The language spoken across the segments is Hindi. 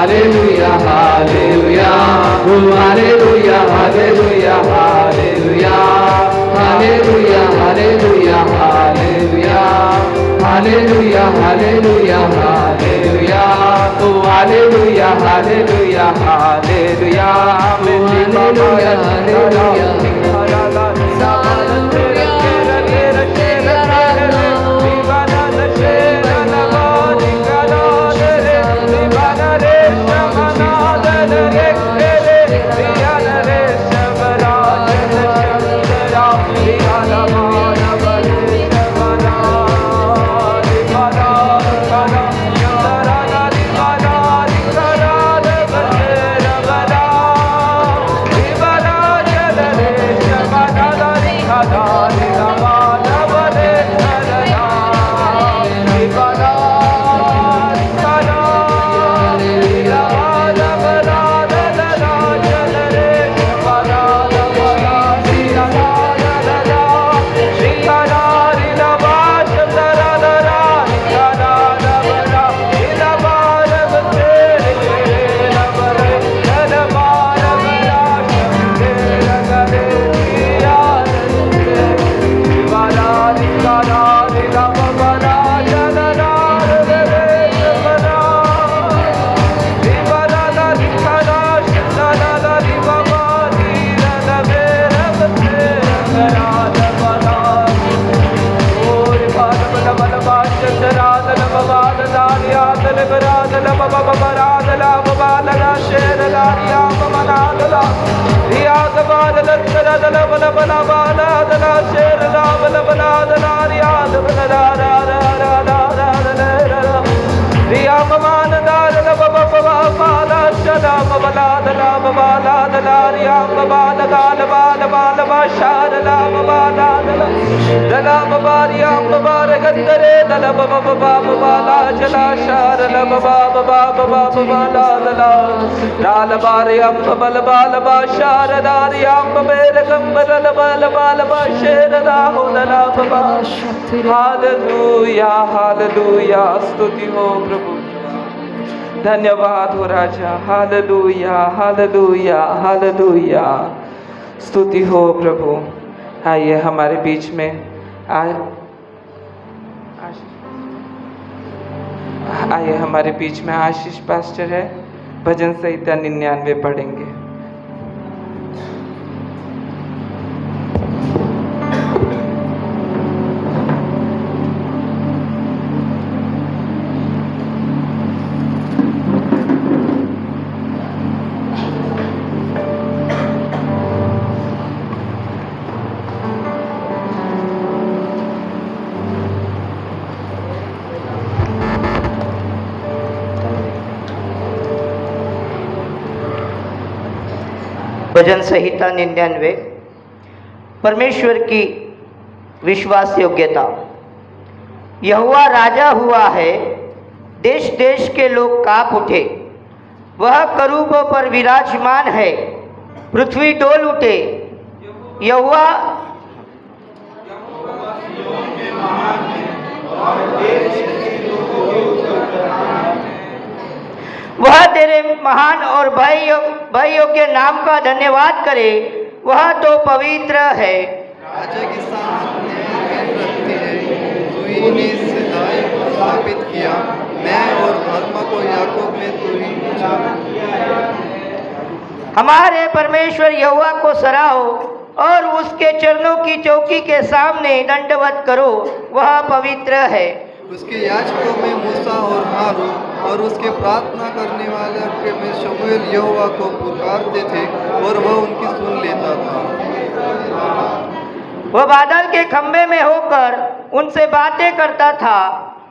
Hallelujah hallelujah hallelujah hallelujah hallelujah hallelujah hallelujah hallelujah hallelujah hallelujah hallelujah oh hallelujah hallelujah hallelujah hallelujah hallelujah hallelujah स्तुति हो प्रभु, धन्यवाद हो राजा। हालेलुया हालेलुया हालेलुया स्तुति हो प्रभु। आइए हमारे बीच में आइए हमारे बीच में आशीष पास्टर है, भजन संहिता 99 पढ़ेंगे। भजन संहिता 99। परमेश्वर की विश्वास योग्यता। यहोवा राजा हुआ है, देश देश के लोग काँप उठे। वह करूबों पर विराजमान है, पृथ्वी डोल उठे। यहोवा वह तेरे महान और भय योग्य नाम का धन्यवाद करे। वह तो पवित्र है। राजा के सामने रखते हैं, तू ही ने सदाई को स्थापित किया। मैं और धर्म को याकूब में तू ही हमारे परमेश्वर यहोवा को सराहो और उसके चरणों की चौकी के सामने दंडवत करो। वह पवित्र है। उसके याजकों में मूसा और हारून और उसके प्रार्थना करने वाले के में शमूएल यहोवा को पुकारते थे और वह उनकी सुन लेता था। वह बादल के खंभे में होकर उनसे बातें करता था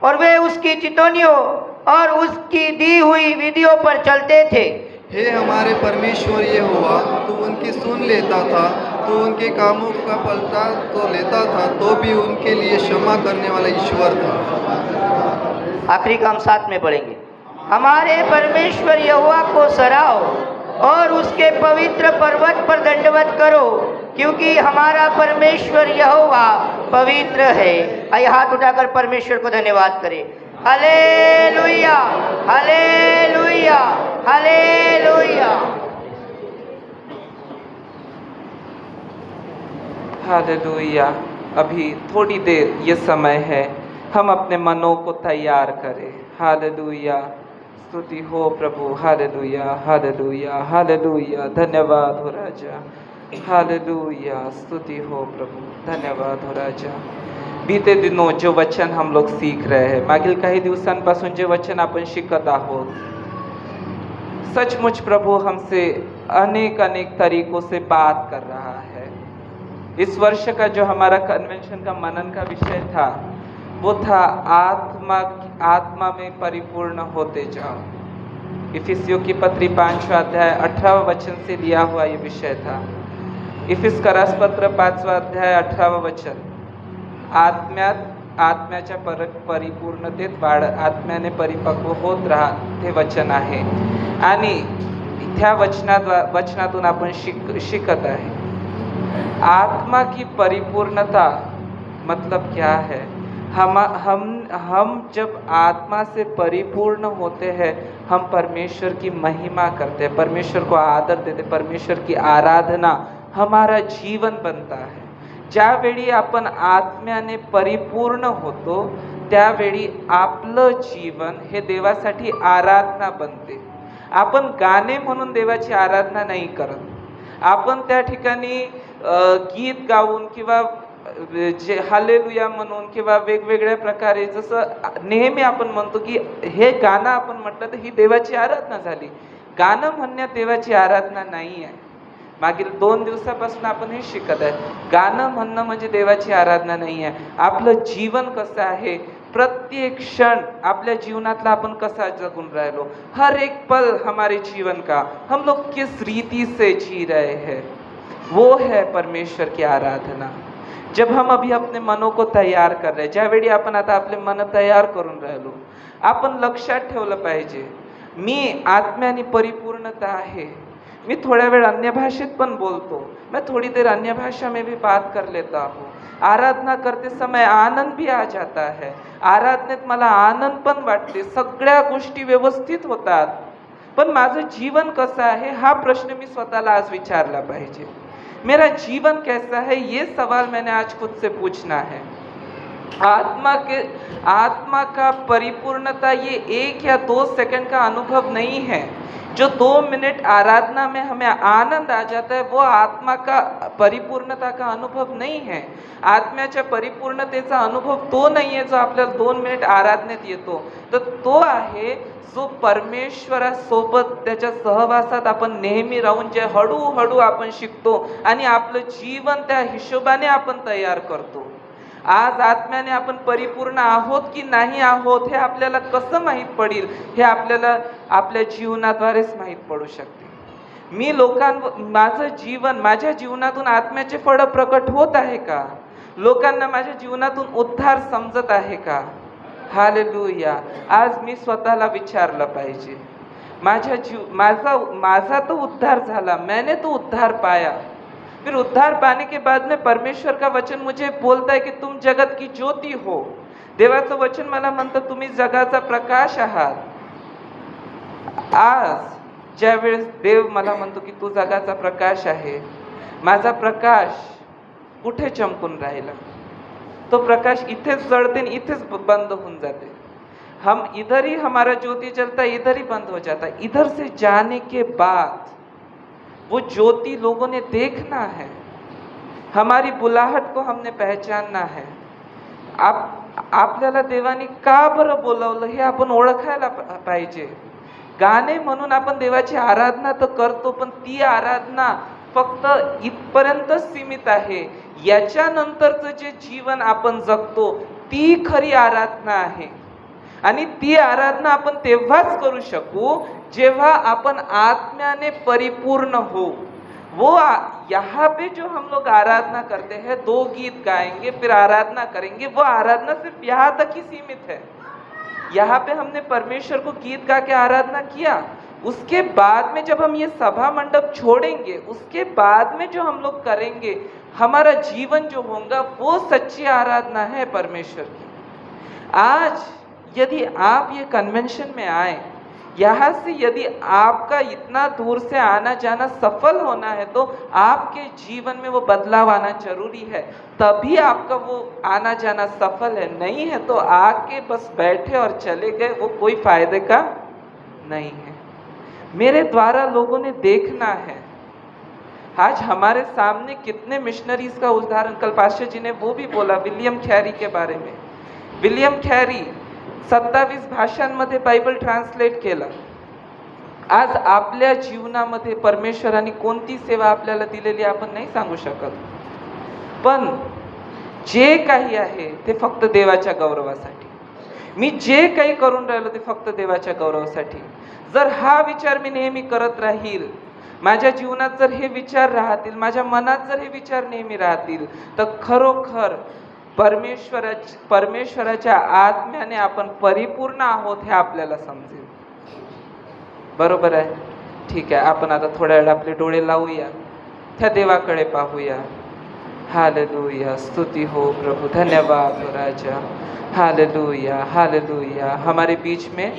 और वे उसकी चितौनियों और उसकी दी हुई विधियों पर चलते थे। हे हमारे परमेश्वर यहोवा, तू उनकी सुन लेता था, तू उनके कामों का पलटा तो लेता था, तो भी उनके लिए क्षमा करने वाला ईश्वर था। आखिरी काम साथ में पढ़ेंगे। हमारे परमेश्वर यहोवा को सराहो और उसके पवित्र पर्वत पर दंडवत करो, क्योंकि हमारा परमेश्वर यहोवा पवित्र है। आइए हाथ उठाकर परमेश्वर को धन्यवाद करें। Hallelujah hallelujah, hallelujah. हालेलुया। अभी थोड़ी देर ये समय है, हम अपने मनों को तैयार करें। हालेलुया, स्तुति हो प्रभु। Hallelujah, hallelujah, hallelujah. धन्यवाद हो राजा। हालेलुया, स्तुति हो प्रभू। धन्यवाद हो राजा। बीते दिनों जो वचन हम लोग सीख रहे हैं, मागील काही दिवसांपासून जे वचन आपण शिकत आहोत, सचमुच प्रभु हमसे अनेक अनेक तरीकों से बात कर रहा है। इस वर्ष का जो हमारा कन्वेंशन का मनन का विषय था, वो था आत्मा में परिपूर्ण होते जाओ। इफिसियों की पत्री 5वां अध्याय 18वां वचन से लिया हुआ ये विषय था। इफिसकरास पत्र 5वां अध्याय 18वां वचन, आत्म्याच्या परिपूर्णतेत वाढ, आत्म्याने परिपक्व होत राहा, हे वचन आहे। आणि त्या वचनातून आपण शिकत आहे, आत्मा की परिपूर्णता मतलब क्या है। हम जब आत्मा से परिपूर्ण होते हैं, हम परमेश्वर की महिमा करते हैं, परमेश्वर को आदर देते, परमेश्वर की आराधना हमारा जीवन बनता है। ज्यावेळी आपण आत्म्याने परिपूर्ण होतो, त्यावेळी आपलं जीवन हे देवासाठी आराधना बनते। आपण गाणे म्हणून देवाची आराधना नाही करत, आपण त्या ठिकाणी गीत गाऊन किंवा जे हालेलुया म्हणून किंवा वेगवेगळ्या प्रकारे, जसं नेहमी आपण म्हणतो की हे गाणं आपण म्हटलं तर ही देवाची आराधना झाली। गाणं म्हणण्यात देवाची आराधना नाही आहे। मागील 2 दिवसापासून आपण हे शिकत आहे, गाणं म्हणणं म्हणजे देवाची आराधना नाही आहे। आपलं जीवन कसं आहे, प्रत्येक क्षण आपल्या जीवनातला आपण कसा जगून राहिलो, हर एक पल हमारे जीवन का हम लोग किस रीति से जी रहे हैं, वो है परमेश्वर की आराधना। जब हम अभी अपने मनों को तयार कर रहे, ज्यावेळी आपण आता आपले मन तयार करून राहिलो, आपण लक्षात ठेवलं पाहिजे, मी आत्म्याने परिपूर्णता आहे। मैं थोड़ा वेळ अन्य भाषेत पण बोलतो, मैं थोड़ी देर अन्य भाषा में भी बात कर लेता हूँ। आराधना करते समय आनंद भी आ जाता है, आराधनेत मला आनंद पण वाटते, सगळ्या गोष्टी व्यवस्थित होतात। पण माझं जीवन कसं आहे हा प्रश्न मी स्वतःला आज विचारला पाहिजे। मेरा जीवन कैसा है, ये सवाल मैंने आज खुद से पूछना है। आत्मा का परिपूर्णता ये 1 या 2 सेकंड का अनुभव नहीं है। जो 2 मिनट आराधना में हमें आनंद आ जाता है, वो आत्मा का परिपूर्णता का अनुभव नहीं है। आत्म्याच्या परिपूर्णतेचा अनुभव तो नाही आहे जो आपल्याला 2 मिनिट आराधनेत येतो, तर तो आहे जो परमेश्वरासोबत त्याच्या सहवासात आपण नेहमी राहून जे हळूहळू आपण शिकतो आणि आपलं जीवन त्या हिशोबाने आपण तयार करतो। आज आत्म्याने आपण परिपूर्ण आहोत की नाही आहोत हे आपल्याला कसं माहीत पडेल, हे आपल्याला आपल्या जीवनाद्वारेच माहीत पडू शकते। माझ्या जीवनातून आत्म्याचे फळ प्रकट होत आहे का, लोकांना माझ्या जीवनातून उद्धार समजत आहे का। हालेलुया। आज मी स्वतःला विचारलं पाहिजे, माझा तो उद्धार झाला, मैंने तो उद्धार पाया। फिर उद्धार पाने के बाद में परमेश्वर का वचन मुझे बोलता है कि तुम जगत की ज्योति हो। देवाचं वचन मला म्हणतं तुम्ही जगाचा प्रकाश आहात। आज ज्यावेळेस देव मला म्हणतो की तू जगाचा प्रकाश आहे, माझा प्रकाश कुठे चमकून राहिला, तो प्रकाश इथेच जळते आणि इथेच बंद होऊन जाते। हम इधर ही हमारा ज्योति जलता है, इधर ही बंद हो जाता है। इधर से जाने के बाद वो ज्योति लोगों ने देखना है, हमारी बुलाहट को हमने पहचानना है। आपल्याला देवाने का बरं बोलावलं हे आपण ओळखायला पाहिजे। गाणे म्हणून आपण देवाची आराधना तर करतो, पण ती आराधना फक्त इथपर्यंतच सीमित आहे। याच्यानंतरचं जे जीवन आपण जगतो ती खरी आराधना आहे, आणि ती आराधना आपण तेव्हाच करू शकू जेव्हा आपण आत्म्याने परिपूर्ण हो। यहाँ पे जो हम लोग आराधना करते हैं, 2 गीत गाएंगे फिर आराधना करेंगे, वो आराधना सिर्फ यहाँ तक ही सीमित है। यहाँ पे हमने परमेश्वर को गीत गा के आराधना किया, उसके बाद में जब हम ये सभा मंडप छोड़ेंगे, उसके बाद में जो हम लोग करेंगे, हमारा जीवन जो होगा वो सच्ची आराधना है परमेश्वर की। आज यदि आप ये कन्वेंशन में आए यहाँ से यदि आपका इतना दूर से आना जाना सफल होना है तो आपके जीवन में वो बदलाव आना जरूरी है, तभी आपका वो आना जाना सफल है। नहीं है तो आके बस बैठे और चले गए, वो कोई फायदे का नहीं है। मेरे द्वारा लोगों ने देखना है। आज हमारे सामने कितने मिशनरीज का उदाहरण, कल पास्टर जी ने वो भी बोला विलियम कैरी के बारे में। विलियम कैरी 27 भाषांमध्ये बायबल ट्रान्सलेट केलं। आज आपल्या जीवनामध्ये परमेश्वराने कोणती सेवा आपल्याला दिलेली आपण नाही सांगू शकत, पण जे काही आहे ते फक्त देवाच्या गौरवासाठी। मी जे काही करून राहिलो ते फक्त देवाच्या गौरवासाठी। जर हा विचार मी नेहमी करत राहील, माझ्या जीवनात जर हे विचार राहतील, माझ्या मनात जर हे विचार नेहमी राहतील, तर खरोखर परमेश्वराच्या आत्म्याने आपण परिपूर्ण आहोत हे आपल्याला समजेल। बरोबर आहे? ठीक आहे, आपण आता थोड्या वेळ आपले डोळे लावूया, त्या देवाकडे पाहूया। हालेलुया, स्तुति हो प्रभु, धन्यवाद हो राजा। Hallelujah hallelujah. हमारे बीच में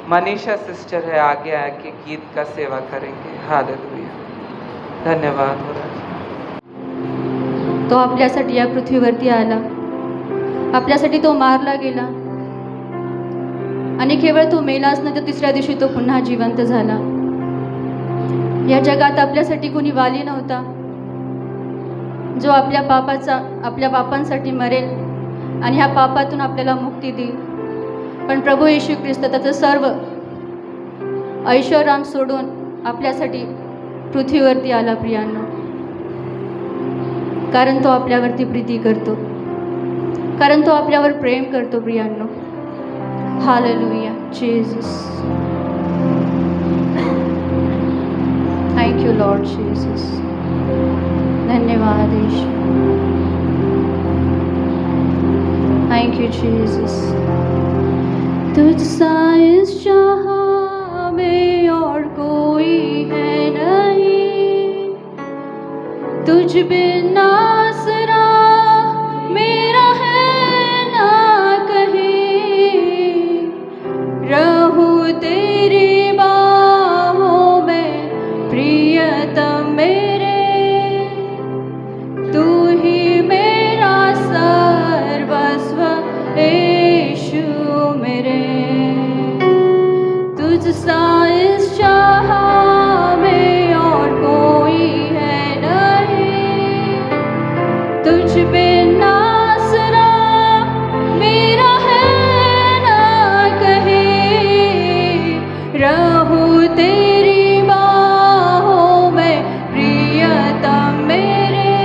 मनीषा सिस्टर है, आगे आके गीत का सेवा करेंगे। हालेलुया, धन्यवाद हो राजा। तो आपल्यासाठी या पृथ्वीवरती आला, आपल्यासाठी तो मारला गेला आणि केवळ तो मेलाच नाही तर तिसऱ्या दिवशी तो पुन्हा जिवंत झाला। या जगात आपल्यासाठी कोणी वाली नव्हता जो आपल्या पापांसाठी मरेल आणि ह्या पापातून आपल्याला मुक्ती देईल। पण प्रभू येशू ख्रिस्त त्याचं सर्व ऐश्वर्य सोडून आपल्यासाठी पृथ्वीवरती आला प्रियांनो, कारण तो आपल्यावरती प्रीती करतो, कारण तो आपल्यावर प्रेम करतो प्रियांनो। Hallelujah Jesus, thank you Lord Jesus, धन्यवाद यीशु, थैंक यू जीसस। तुझसा इस जहां में और कोई है नहीं, तुझ बिन आसरा मेरा है ना कहीं, रहूं तेरी बाहों में प्रियतम मेरे, तू ही मेरा सर्वस्व यीशु मेरे। तुझसा इस जहां में और कोई है नहीं, तुझ बिन आसरा मेरा है ना कहीं, रहूं तेरी बाहों में प्रियतम मेरे,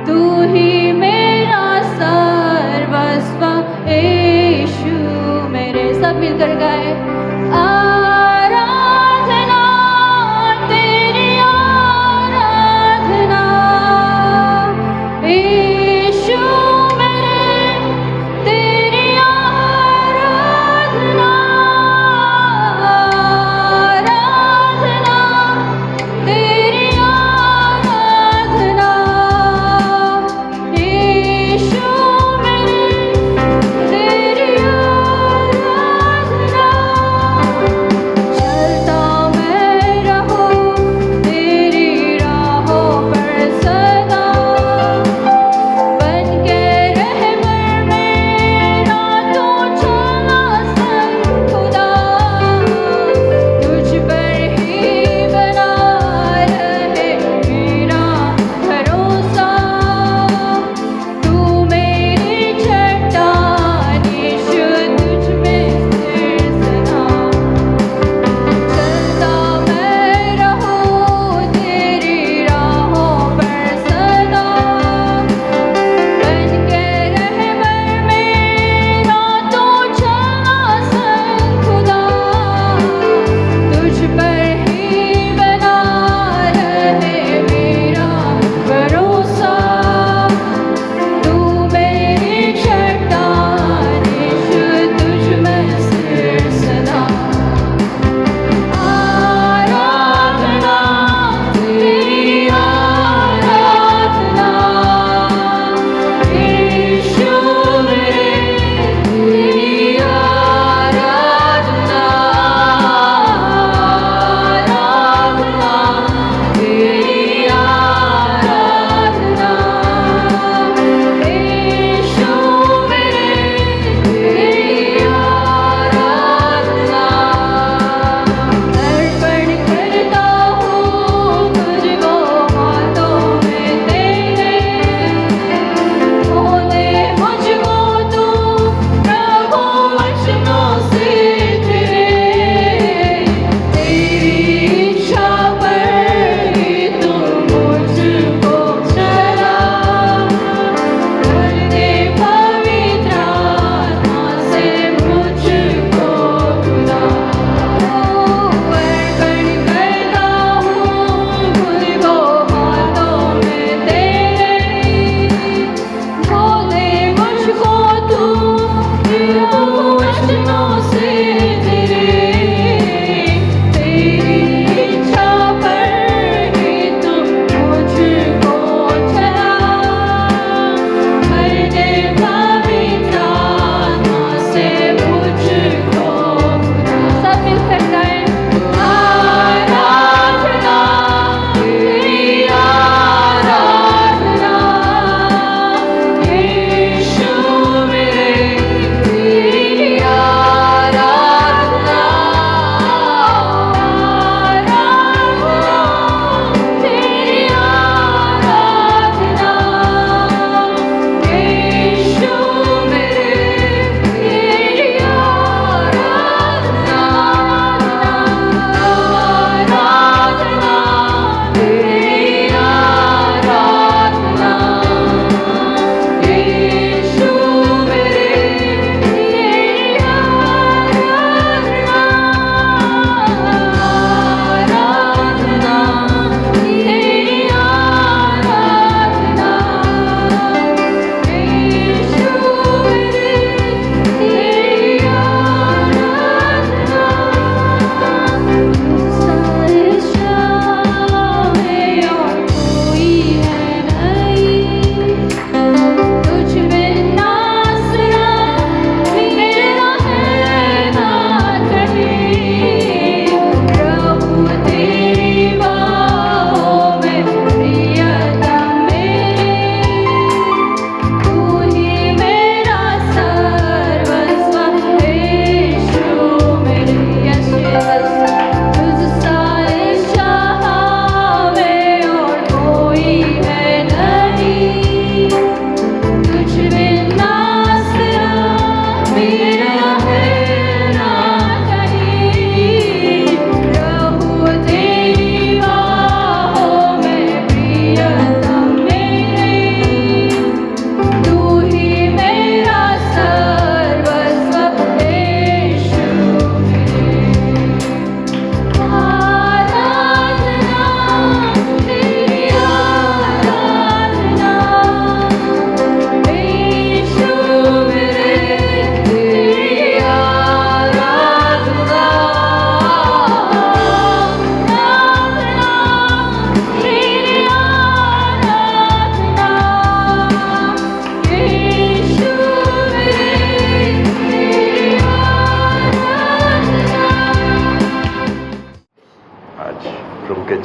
तू ही मेरा सर्वस्व यीशु मेरे। सब मिलकर गाए, आराधना तेरी आराधना यीशु मेरे, तेरी आराधना, आराधना तेरी आराधना यीशु मेरे, तेरी आराधना,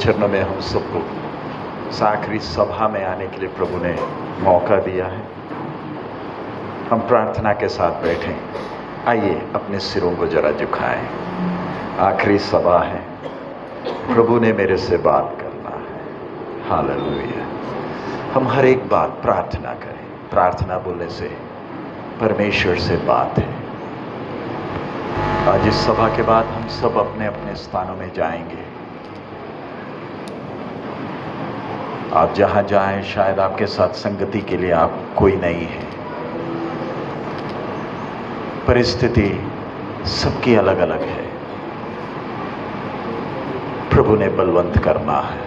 चरणों में हम सबको इस आखिरी सभा में आने के लिए प्रभु ने मौका दिया है। हम प्रार्थना के साथ बैठें। आइए अपने सिरों को जरा झुकाएं। आखिरी सभा है, प्रभु ने मेरे से बात करना है। हालेलुया। हम हर एक बात प्रार्थना करें। प्रार्थना बोलने से परमेश्वर से बात है। आज इस सभा के बाद हम सब अपने अपने स्थानों में जाएंगे। आप जहां जाएं, शायद आपके साथ संगति के लिए आप कोई नहीं है। परिस्थिति सबकी अलग अलग है। प्रभु ने बलवंत करना है।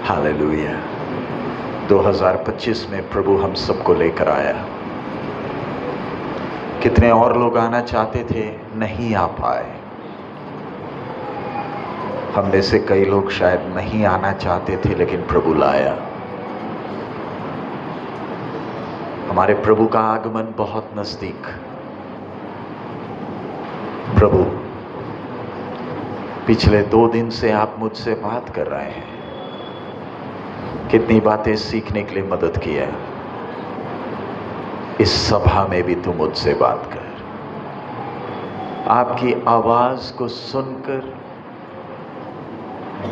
हालेलुया। 2025 में प्रभु हम सबको लेकर आया। कितने और लोग आना चाहते थे, नहीं आ पाए। हम में से कई लोग शायद नहीं आना चाहते थे, लेकिन प्रभु लाया। हमारे प्रभु का आगमन बहुत नजदीक। प्रभु पिछले 2 दिन से आप मुझसे बात कर रहे हैं। कितनी बातें सीखने के लिए मदद किया। इस सभा में भी तू मुझसे बात कर। आपकी आवाज को सुनकर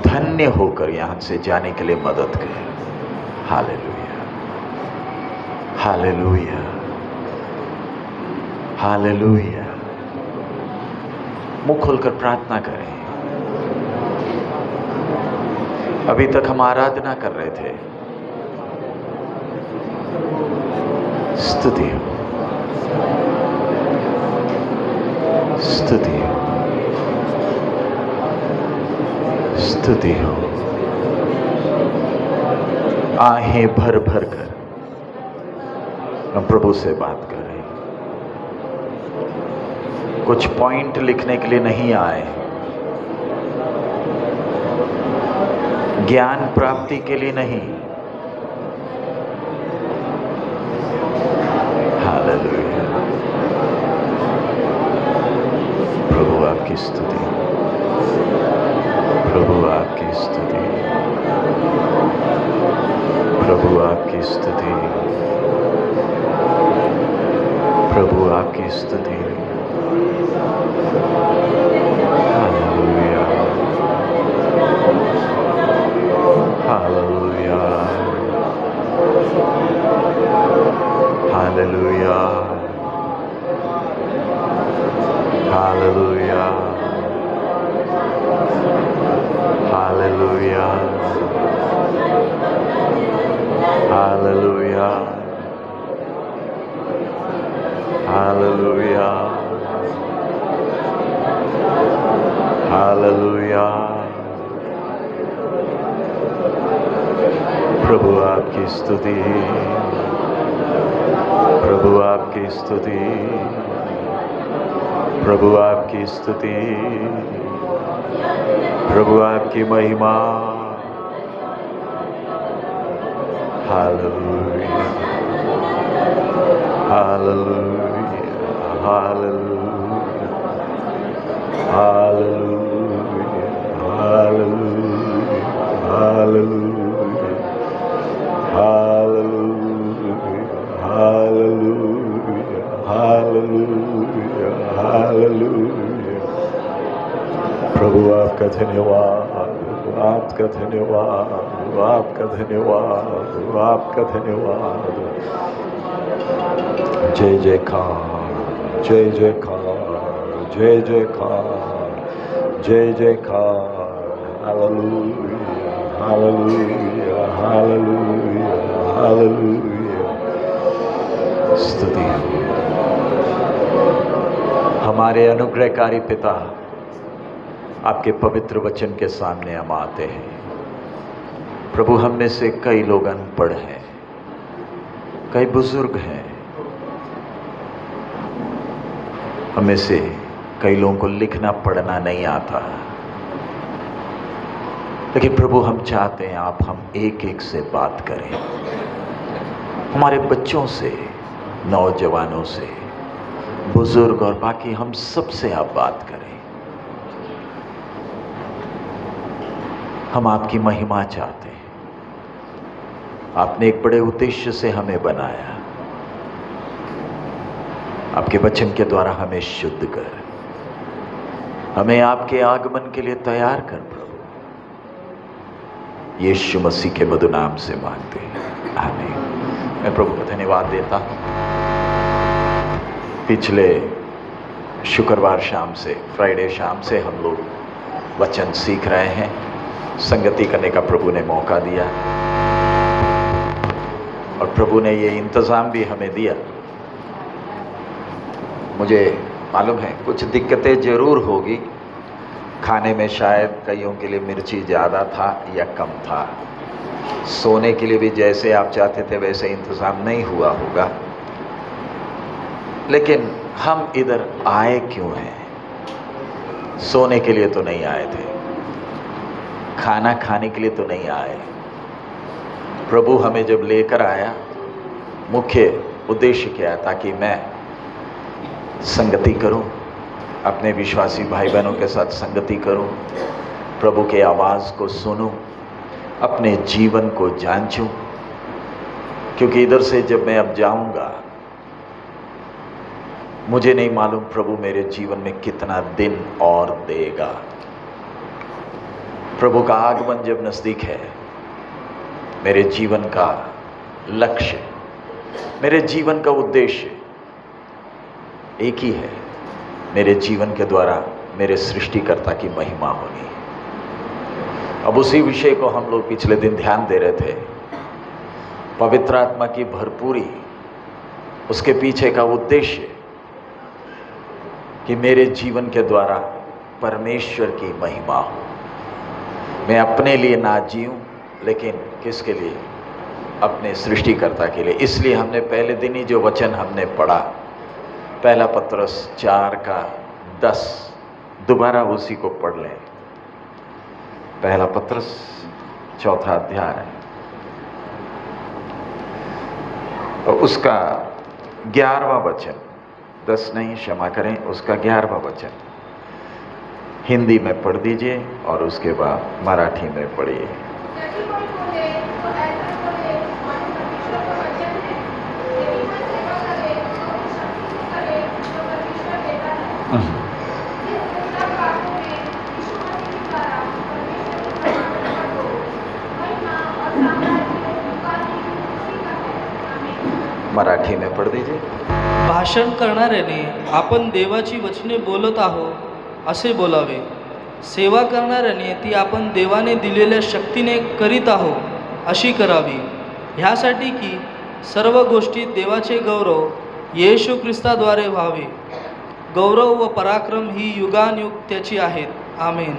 धन्य होकर यहां से जाने के लिए मदद कर। Hallelujah, hallelujah, hallelujah. मुंह खोलकर प्रार्थना करें। अभी तक हम आराधना कर रहे थे। स्तुति हो, स्तुति हो, स्तुति हो। आहें भर भर कर हम प्रभु से बात करें। कुछ पॉइंट लिखने के लिए नहीं आए, ज्ञान प्राप्ति के लिए नहीं। हालेलुया। प्रभु आपकी स्तुति, प्रभु आपकी स्तुति, प्रभु आपकी स्तुति, प्रभु आपकी स्तुति। Hallelujah, hallelujah, hallelujah, hallelujah, hallelujah, hallelujah, hallelujah, hallelujah. प्रभु आपकी स्तुति, प्रभु आपकी स्तुति, प्रभु आपकी स्तुति, प्रभु आपकी महिमा। Hallelujah, hallelujah, hallelujah, hallelujah, hallelujah, hallelujah, hallelujah, hallelujah, hallelujah. प्रभु आपका धन्यवाद, आपका धन्यवाद, आपका धन्यवाद, आपका धन्यवाद। जय जयकार, जय जयकार, जय जयकार, जय जयकार। Hallelujah, hallelujah, hallelujah, hallelujah. स्तुति। हमारे अनुग्रहकारी पिता, आपके पवित्र वचन के सामने हम आते हैं। प्रभु, हम में से कई लोग अनपढ़ हैं, कई बुजुर्ग हैं, हमें से कई लोगों को लिखना पढ़ना नहीं आता। लेकिन प्रभु, हम चाहते हैं आप हम एक एक से बात करें। हमारे बच्चों से, नौजवानों से, बुजुर्ग और बाकी हम सब से आप बात करें। हम आपकी महिमा चाहते हैं। आपने एक बड़े उद्देश्य से हमें बनाया। आपके वचन के द्वारा हमें शुद्ध कर, हमें आपके आगमन के लिए तैयार कर प्रभु। यीशु मसीह के मधुर नाम से मांगते हैं, आमीन। मैं प्रभु को धन्यवाद देता हूँ। पिछले शुक्रवार शाम से, फ्राइडे शाम से हम लोग वचन सीख रहे हैं। संगति करने का प्रभु ने मौका दिया और प्रभु ने ये इंतज़ाम भी हमें दिया। मुझे मालूम है कुछ दिक्कतें ज़रूर होगी, खाने में शायद कईयों के लिए मिर्ची ज़्यादा था या कम था, सोने के लिए भी जैसे आप चाहते थे वैसे इंतज़ाम नहीं हुआ होगा, लेकिन हम इधर आए क्यों हैं? सोने के लिए तो नहीं आए थे, खाना खाने के लिए तो नहीं आए। प्रभु हमें जब लेकर आया, मुख्य उद्देश्य क्या है? ताकि मैं संगति करूं, अपने विश्वासी भाई बहनों के साथ संगति करूं, प्रभु के आवाज़ को सुनूं, अपने जीवन को जांचूं। क्योंकि इधर से जब मैं अब जाऊंगा, मुझे नहीं मालूम प्रभु मेरे जीवन में कितना दिन और देगा। प्रभु का आगमन जब नज़दीक है, मेरे जीवन का लक्ष्य, मेरे जीवन का उद्देश्य एक ही है, मेरे जीवन के द्वारा मेरे सृष्टिकर्ता की महिमा होनी। अब उसी विषय को हम लोग पिछले दिन ध्यान दे रहे थे। पवित्र आत्मा की भरपूरी, उसके पीछे का उद्देश्य कि मेरे जीवन के द्वारा परमेश्वर की महिमा हो। मैं अपने लिए ना जीऊं, लेकिन किसके लिए? अपने सृष्टिकर्ता के लिए। इसलिए हमने पहले दिन ही जो वचन हमने पढ़ा, पहला पत्रस 4:10, दोबारा उसी को पढ़ लें। पहला पत्रस 4 अध्याय और उसका 11वां वचन, 10 नहीं, क्षमा करें, उसका 11वां वचन हिंदी में पढ़ दीजिए और उसके बाद मराठी में पढ़िए। मराठी में पढ़ दीजिए। भाषण करणाऱ्याने आपण देवाची वचने बोलत आहोत असे बोलावे, सेवा करणाऱ्याने ती आपण देवाने दिलेल्या शक्तीने करीत आहोत अशी करावी, ह्यासाठी की सर्व गोष्टी देवाचे गौरव येशू ख्रिस्ताद्वारे व्हावे। गौरव व पराक्रम ही युगानुयुग त्याची आहेत। आमीन।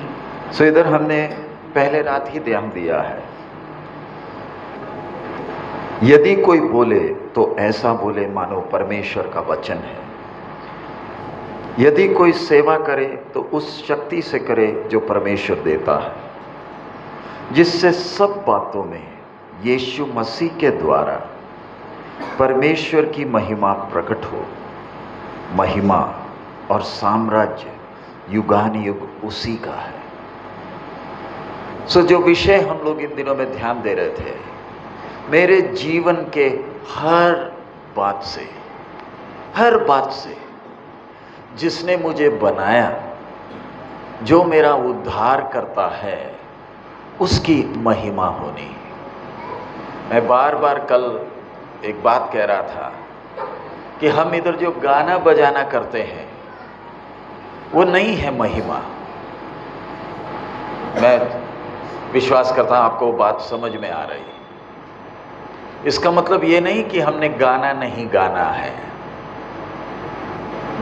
सो इधर हमने पहले रात ही ध्यान दिया है, यदि कोई बोले तो ऐसा बोले मानो परमेश्वर का वचन है। यदि कोई सेवा करे तो उस शक्ति से करे जो परमेश्वर देता है, जिससे सब बातों में यीशु मसीह के द्वारा परमेश्वर की महिमा प्रकट हो। महिमा और साम्राज्य युगानुयुग उसी का है। सो जो विषय हम लोग इन दिनों में ध्यान दे रहे थे, मेरे जीवन के हर बात से जिसने मुझे बनाया, जो मेरा उद्धार करता है, उसकी महिमा होनी। मैं बार बार कल एक बात कह रहा था कि हम इधर जो गाना बजाना करते हैं वो नहीं है महिमा। मैं विश्वास करता हूँ आपको बात समझ में आ रही। इसका मतलब ये नहीं कि हमने गाना नहीं गाना है।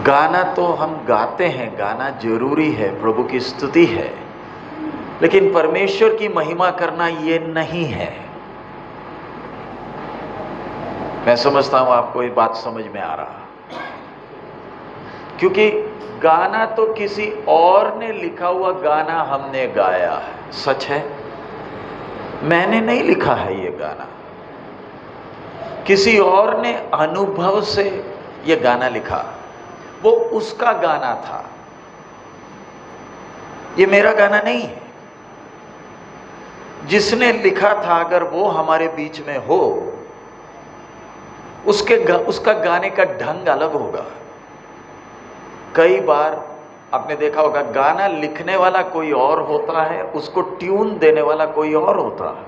गाना तो हम गाते हैं, गाना जरूरी है, प्रभु की स्तुति है, लेकिन परमेश्वर की महिमा करना ये नहीं है। मैं समझता हूं आपको ये बात समझ में आ रहा, क्योंकि गाना तो किसी और ने लिखा हुआ गाना हमने गाया है। सच है, मैंने नहीं लिखा है ये गाना, किसी और ने अनुभव से ये गाना लिखा, वो उसका गाना था, ये मेरा गाना नहीं है। जिसने लिखा था अगर वो हमारे बीच में हो, उसका गाने का ढंग अलग होगा। कई बार आपने देखा होगा गाना लिखने वाला कोई और होता है, उसको ट्यून देने वाला कोई और होता है,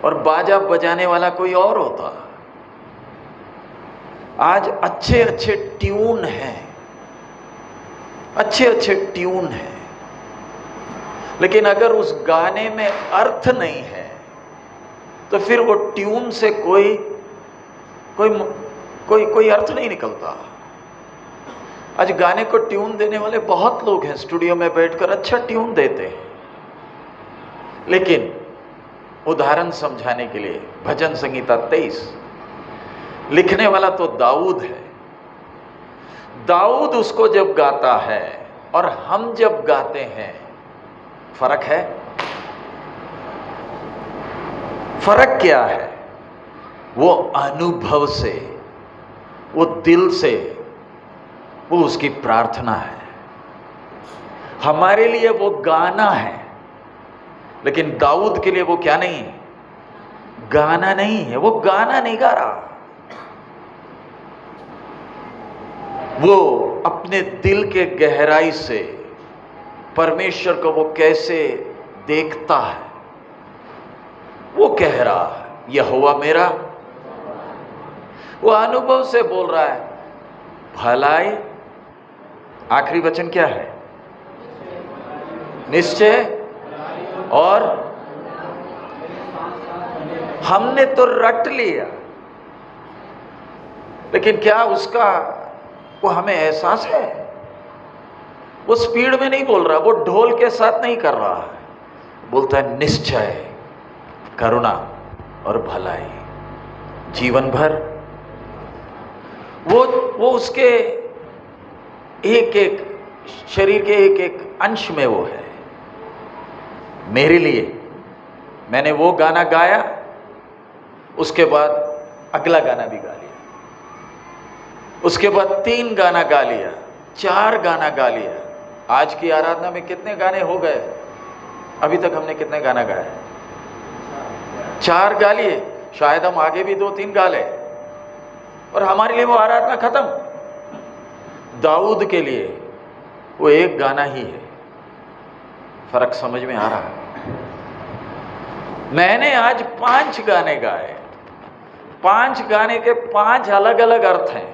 और बाजा बजाने वाला कोई और होता है। आज अच्छे अच्छे ट्यून हैं, अच्छे अच्छे ट्यून हैं, लेकिन अगर उस गाने में अर्थ नहीं है तो फिर वो ट्यून से कोई अर्थ नहीं निकलता। आज गाने को ट्यून देने वाले बहुत लोग हैं, स्टूडियो में बैठकर अच्छा ट्यून देते हैं, लेकिन उदाहरण समझाने के लिए भजन संहिता 23 लिखने वाला तो दाऊद है। दाऊद उसको जब गाता है और हम जब गाते हैं, फर्क है। फर्क क्या है? वो अनुभव से, वो दिल से, वो उसकी प्रार्थना है। हमारे लिए वो गाना है, लेकिन दाऊद के लिए वो क्या नहीं है? गाना नहीं है। वो गाना नहीं गा रहा, वो अपने दिल के गहराई से परमेश्वर को वो कैसे देखता है, वो कह रहा है यहोवा मेरा। वो अनुभव से बोल रहा है। भलाई, आखिरी वचन क्या है? निश्चय। और हमने तो रट लिया, लेकिन क्या उसका वो हमें एहसास है? वो स्पीड में नहीं बोल रहा, वो ढोल के साथ नहीं कर रहा है। बोलता है निश्चय, करुणा और भलाई जीवन भर। वो उसके एक एक शरीर के एक एक अंश में वो है। मेरे लिए मैंने वो गाना गाया, उसके बाद अगला गाना भी गा लिया, उसके बाद 3 गाना गा लिया, 4 गाना गा लिया। आज की आराधना में कितने गाने हो गए? अभी तक हमने कितने गाना गाए? 4 गा लिए, शायद हम आगे भी 2-3 गा ले, और हमारे लिए वो आराधना खत्म। दाऊद के लिए वो एक गाना ही है। फर्क समझ में आ रहा है? मैंने आज 5 गाने गाए, 5 गाने के 5 अलग अलग अर्थ हैं।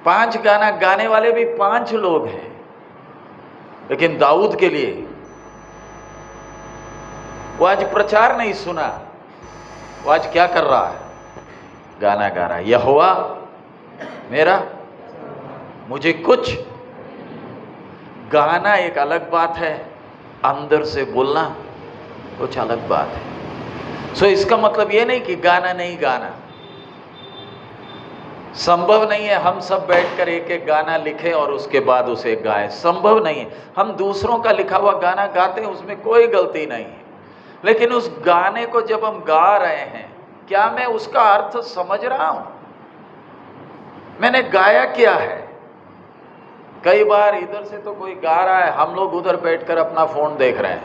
5 गाना गाने वाले भी 5 लोग हैं, लेकिन दाऊद के लिए वो आज प्रचार नहीं सुना, वो आज क्या कर रहा है? गाना गा रहा है। यहोवा मेरा, मुझे कुछ। गाना एक अलग बात है, अंदर से बोलना कुछ अलग बात है। सो इसका मतलब ये नहीं कि गाना नहीं गाना। संभव नहीं है हम सब बैठकर एक एक गाना लिखें और उसके बाद उसे गाएं, संभव नहीं है। हम दूसरों का लिखा हुआ गाना गाते हैं, उसमें कोई गलती नहीं है, लेकिन उस गाने को जब हम गा रहे हैं, क्या मैं उसका अर्थ समझ रहा हूं? मैंने गाया क्या है? कई बार इधर से तो कोई गा रहा है, हम लोग उधर बैठकर अपना फोन देख रहे हैं,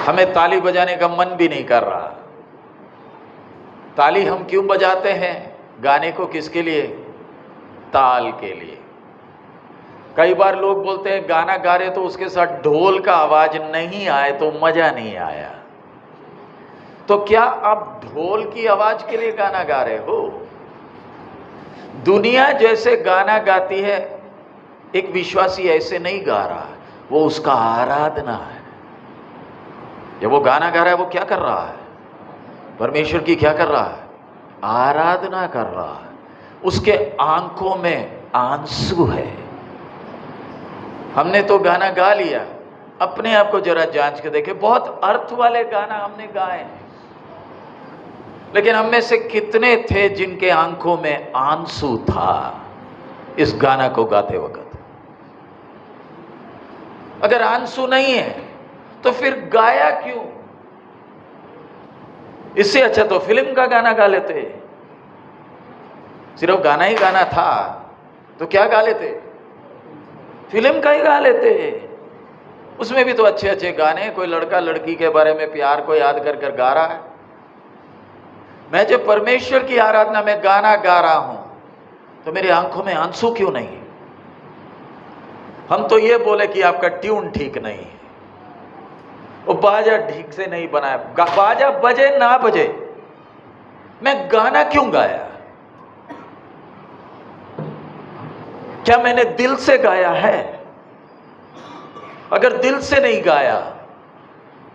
हमें ताली बजाने का मन भी नहीं कर रहा। ताली हम क्यों बजाते हैं? गाने को किसके लिए? ताल के लिए। कई बार लोग बोलते हैं गाना गा रहे तो उसके साथ ढोल का आवाज नहीं आए तो मजा नहीं आया। तो क्या आप ढोल की आवाज के लिए गाना गा रहे हो? दुनिया जैसे गाना गाती है, एक विश्वासी ऐसे नहीं गा रहा, वो उसका आराधना है। जब वो गाना गा रहा है, वो क्या कर रहा है? परमेश्वर की क्या कर रहा है? आराधना कर रहा है। उसके आंखों में आंसू है। हमने तो गाना गा लिया, अपने आप को जरा जांच के देखें। बहुत अर्थ वाले गाना हमने गाए हैं, लेकिन हम में से कितने थे जिनके आंखों में आंसू था इस गाना को गाते वक्त? अगर आंसू नहीं है तो फिर गाया क्यों? इससे अच्छा तो फिल्म का गाना गा लेते। सिर्फ गाना ही गाना था तो क्या गा लेते? फिल्म का ही गा लेते। उसमें भी तो अच्छे अच्छे गाने, कोई लड़का लड़की के बारे में प्यार को याद कर कर गा रहा है। मैं जब परमेश्वर की आराधना में गाना गा रहा हूं तो मेरी आंखों में आंसू क्यों नहीं? हम तो ये बोले कि आपका ट्यून ठीक नहीं है, वो बाजा ठीक से नहीं बनाया, बाजा बजे ना बजे, मैं गाना क्यों गाया? क्या मैंने दिल से गाया है? अगर दिल से नहीं गाया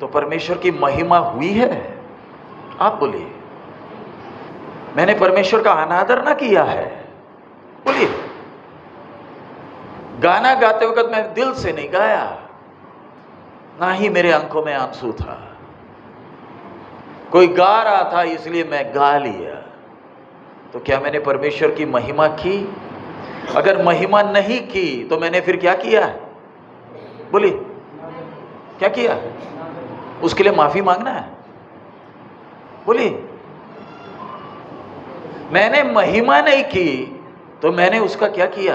तो परमेश्वर की महिमा हुई है? आप बोलिए। मैंने परमेश्वर का अनादर ना किया है? बोलिए। गाना गाते वक्त मैं दिल से नहीं गाया, ना ही मेरे आंखों में आंसू था। कोई गा रहा था इसलिए मैं गा लिया, तो क्या मैंने परमेश्वर की महिमा की? अगर महिमा नहीं की तो मैंने फिर क्या किया? बोलिए, क्या किया? उसके लिए माफी मांगना है। बोलिए, मैंने महिमा नहीं की तो मैंने उसका क्या किया?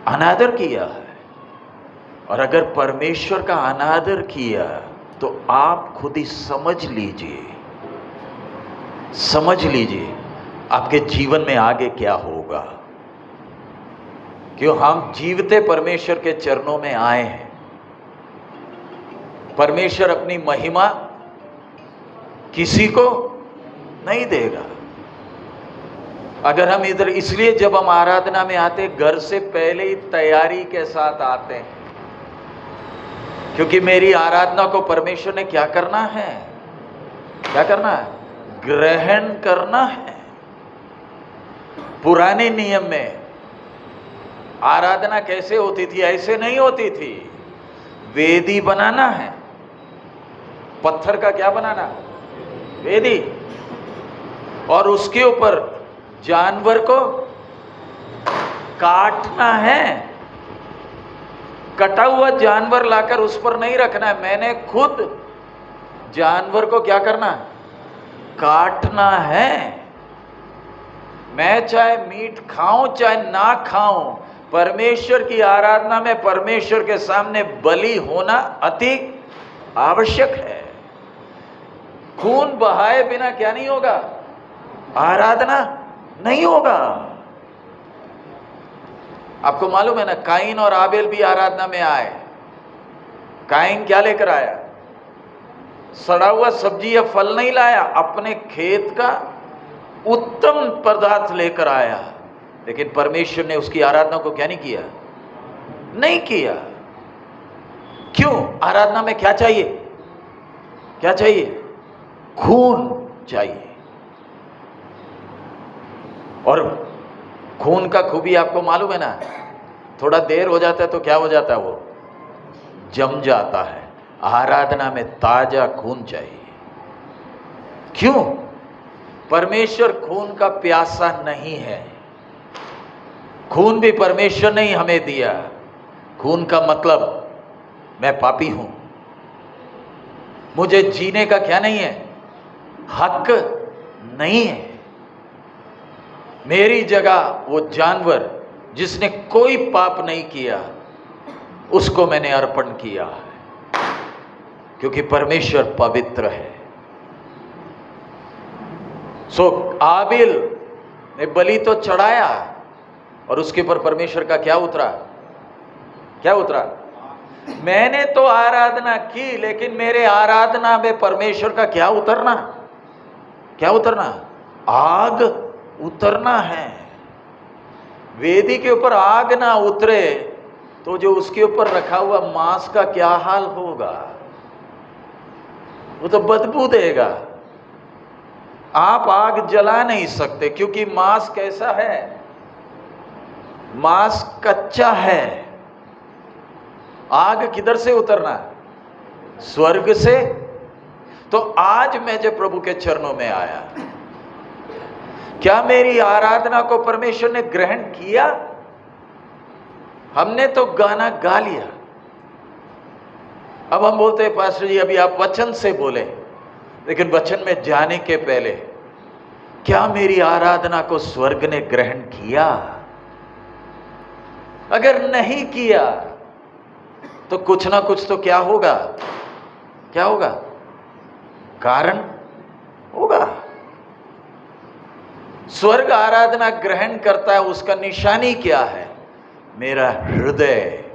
अनादर किया है। और अगर परमेश्वर का अनादर किया तो आप खुद ही समझ लीजिए, समझ लीजिए आपके जीवन में आगे क्या होगा। क्यों? हम जीवते परमेश्वर के चरणों में आए हैं। परमेश्वर अपनी महिमा किसी को नहीं देगा। अगर हम इधर, इसलिए जब हम आराधना में आते घर से पहले ही तैयारी के साथ आते हैं, क्योंकि मेरी आराधना को परमेश्वर ने क्या करना है? क्या करना है? ग्रहण करना है। पुराने नियम में आराधना कैसे होती थी? ऐसे नहीं होती थी। वेदी बनाना है, पत्थर का क्या बनाना? वेदी, और उसके ऊपर जानवर को काटना है। कटा हुआ जानवर लाकर उस पर नहीं रखना है, मैंने खुद जानवर को क्या करना? काटना है। मैं चाहे मीट खाऊं चाहे ना खाऊं, परमेश्वर की आराधना में परमेश्वर के सामने बलि होना अति आवश्यक है। खून बहाए बिना क्या नहीं होगा? आराधना नहीं होगा। आपको मालूम है ना, काइन और आबेल भी आराधना में आए। काइन क्या लेकर आया? सड़ा हुआ सब्जी या फल नहीं लाया, अपने खेत का उत्तम पदार्थ लेकर आया। लेकिन परमेश्वर ने उसकी आराधना को क्या नहीं किया? नहीं किया। क्यों? आराधना में क्या चाहिए? क्या चाहिए? खून चाहिए। और खून का खूबी आपको मालूम है ना, थोड़ा देर हो जाता है तो क्या हो जाता है? वो जम जाता है। आराधना में ताजा खून चाहिए। क्यों? परमेश्वर खून का प्यासा नहीं है। खून भी परमेश्वर ने ही हमें दिया। खून का मतलब मैं पापी हूं, मुझे जीने का क्या नहीं है? हक नहीं है। मेरी जगह वो जानवर जिसने कोई पाप नहीं किया, उसको मैंने अर्पण किया है, क्योंकि परमेश्वर पवित्र है। सो आबिल ने बलि तो चढ़ाया और उसके ऊपर परमेश्वर का क्या उतरा? क्या उतरा? मैंने तो आराधना की, लेकिन मेरे आराधना में परमेश्वर का क्या उतरना? क्या उतरना? आग उतरना है। वेदी के ऊपर आग ना उतरे तो जो उसके ऊपर रखा हुआ मांस का क्या हाल होगा? वो तो बदबू देगा। आप आग जला नहीं सकते, क्योंकि मांस कैसा है? मांस कच्चा है। आग किधर से उतरना? स्वर्ग से। तो आज मैं जब प्रभु के चरणों में आया, क्या मेरी आराधना को परमेश्वर ने ग्रहण किया? हमने तो गाना गा लिया। अब हम बोलते हैं पास्टर जी अभी आप वचन से बोले, लेकिन वचन में जाने के पहले क्या मेरी आराधना को स्वर्ग ने ग्रहण किया? अगर नहीं किया तो कुछ ना कुछ तो क्या होगा? क्या होगा? कारण होगा। स्वर्ग आराधना ग्रहण करता है, उसका निशानी क्या है? मेरा हृदय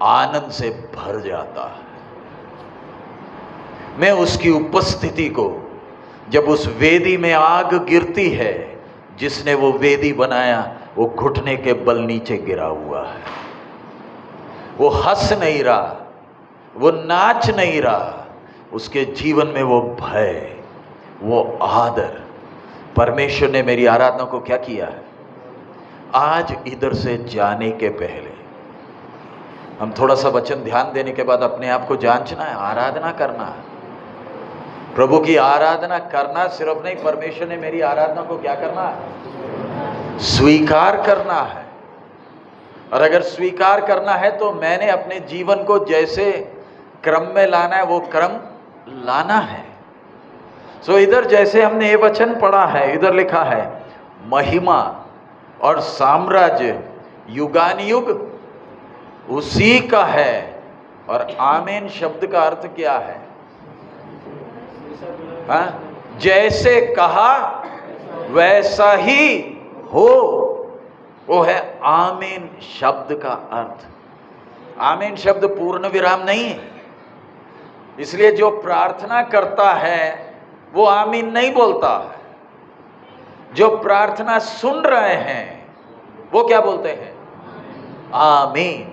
आनंद से भर जाता है। मैं उसकी उपस्थिति को, जब उस वेदी में आग गिरती है, जिसने वो वेदी बनाया वो घुटने के बल नीचे गिरा हुआ है। वो हंस नहीं रहा, वो नाच नहीं रहा, उसके जीवन में वो भय, वो आदर। परमेश्वर ने मेरी आराधना को क्या किया है? आज इधर से जाने के पहले हम थोड़ा सा वचन ध्यान देने के बाद अपने आप को जांचना है, आराधना करना है। प्रभु की आराधना करना सिर्फ नहीं, परमेश्वर ने मेरी आराधना को क्या करना है? स्वीकार करना है। और अगर स्वीकार करना है तो मैंने अपने जीवन को जैसे क्रम में लाना है वो क्रम लाना है। सो इधर जैसे हमने ये वचन पढ़ा है, इधर लिखा है महिमा और साम्राज्य युगानुयुग उसी का है। और आमीन शब्द का अर्थ क्या है? जैसे कहा वैसा ही हो, वो है आमीन शब्द का अर्थ। आमीन शब्द पूर्ण विराम नहीं है, इसलिए जो प्रार्थना करता है वो आमीन नहीं बोलता है। जो प्रार्थना सुन रहे हैं वो क्या बोलते हैं? आमीन।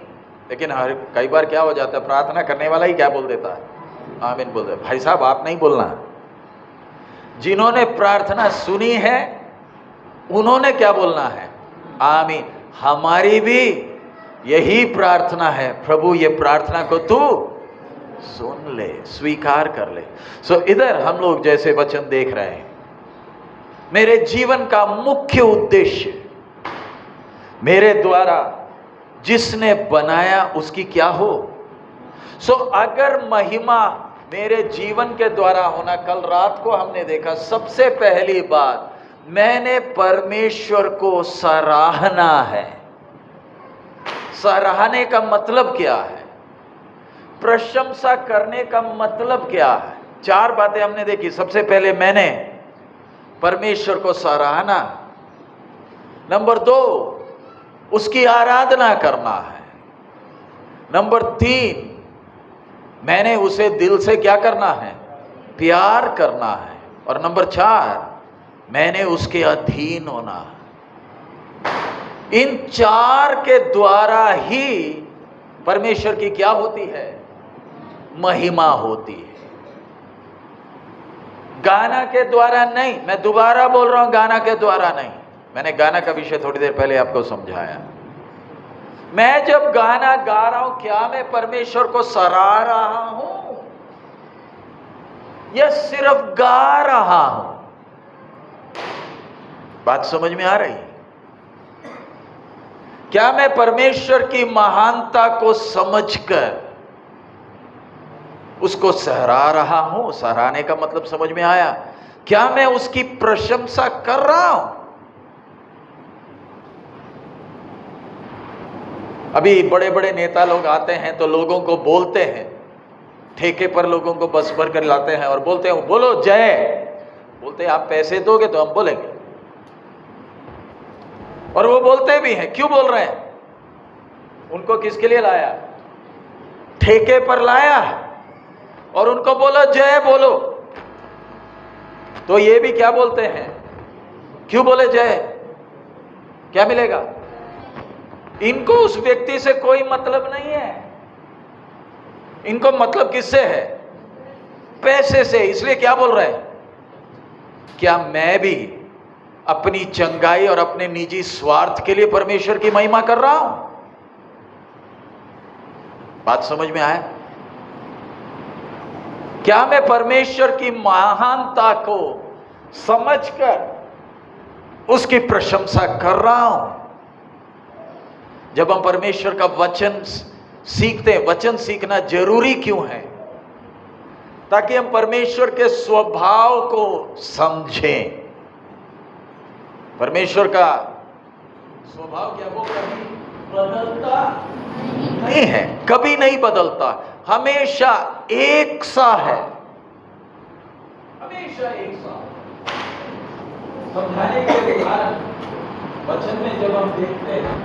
लेकिन कई बार क्या हो जाता है, प्रार्थना करने वाला ही क्या बोल देता है? आमीन बोल देता है। भाई साहब आप नहीं बोलना। जिन्होंने प्रार्थना सुनी है उन्होंने क्या बोलना है? आमीन। हमारी भी यही प्रार्थना है, प्रभु ये प्रार्थना को तू सुन ले, स्वीकार कर ले। सो इधर हम लोग जैसे वचन देख रहे हैं, मेरे जीवन का मुख्य उद्देश्य, मेरे द्वारा जिसने बनाया उसकी क्या हो। सो अगर महिमा मेरे जीवन के द्वारा होना, कल रात को हमने देखा सबसे पहली बात, मैंने परमेश्वर को सराहना है। सराहने का मतलब क्या है? प्रशंसा करने का मतलब क्या है? चार बातें हमने देखी। सबसे पहले मैंने परमेश्वर को सराहना। नंबर 2 उसकी आराधना करना है। नंबर 3 मैंने उसे दिल से क्या करना है? प्यार करना है। और नंबर 4 मैंने उसके अधीन होना है। इन 4 के द्वारा ही परमेश्वर की क्या होती है? महिमा होती है। गाना के द्वारा नहीं। मैं दोबारा बोल रहा हूं, गाना के द्वारा नहीं। मैंने गाना का विषय थोड़ी देर पहले आपको समझाया। मैं जब गाना गा रहा हूं, क्या मैं परमेश्वर को सराह रहा हूं या सिर्फ गा रहा हूं? बात समझ में आ रही? क्या मैं परमेश्वर की महानता को समझकर उसको सहरा रहा हूं? सराहने का मतलब समझ में आया? क्या मैं उसकी प्रशंसा कर रहा हूं? अभी बड़े बड़े नेता लोग आते हैं तो लोगों को बोलते हैं, ठेके पर लोगों को बस भर कर लाते हैं और बोलते हैं बोलो जय। बोलते हैं आप पैसे दोगे तो हम बोलेंगे। और वो बोलते भी हैं। क्यों बोल रहे हैं? उनको किसके लिए लाया? ठेके पर लाया और उनको बोलो जय बोलो। तो ये भी क्या बोलते हैं? क्यों बोले जय? क्या मिलेगा? इनको उस व्यक्ति से कोई मतलब नहीं है। इनको मतलब किससे है? पैसे से। इसलिए क्या बोल रहे हैं? क्या मैं भी अपनी चंगाई और अपने निजी स्वार्थ के लिए परमेश्वर की महिमा कर रहा हूं? बात समझ में आया? क्या मैं परमेश्वर की महानता को समझकर उसकी प्रशंसा कर रहा हूं? जब हम परमेश्वर का वचन सीखते हैं, वचन सीखना जरूरी क्यों है? ताकि हम परमेश्वर के स्वभाव को समझें। परमेश्वर का स्वभाव क्या? वो कभी बदलता नहीं। नहीं है, कभी नहीं बदलता, हमेशा एक सा है, हमेशा एक सा। समझाने के लिए उदाहरण वचन में जब हम देखते हैं,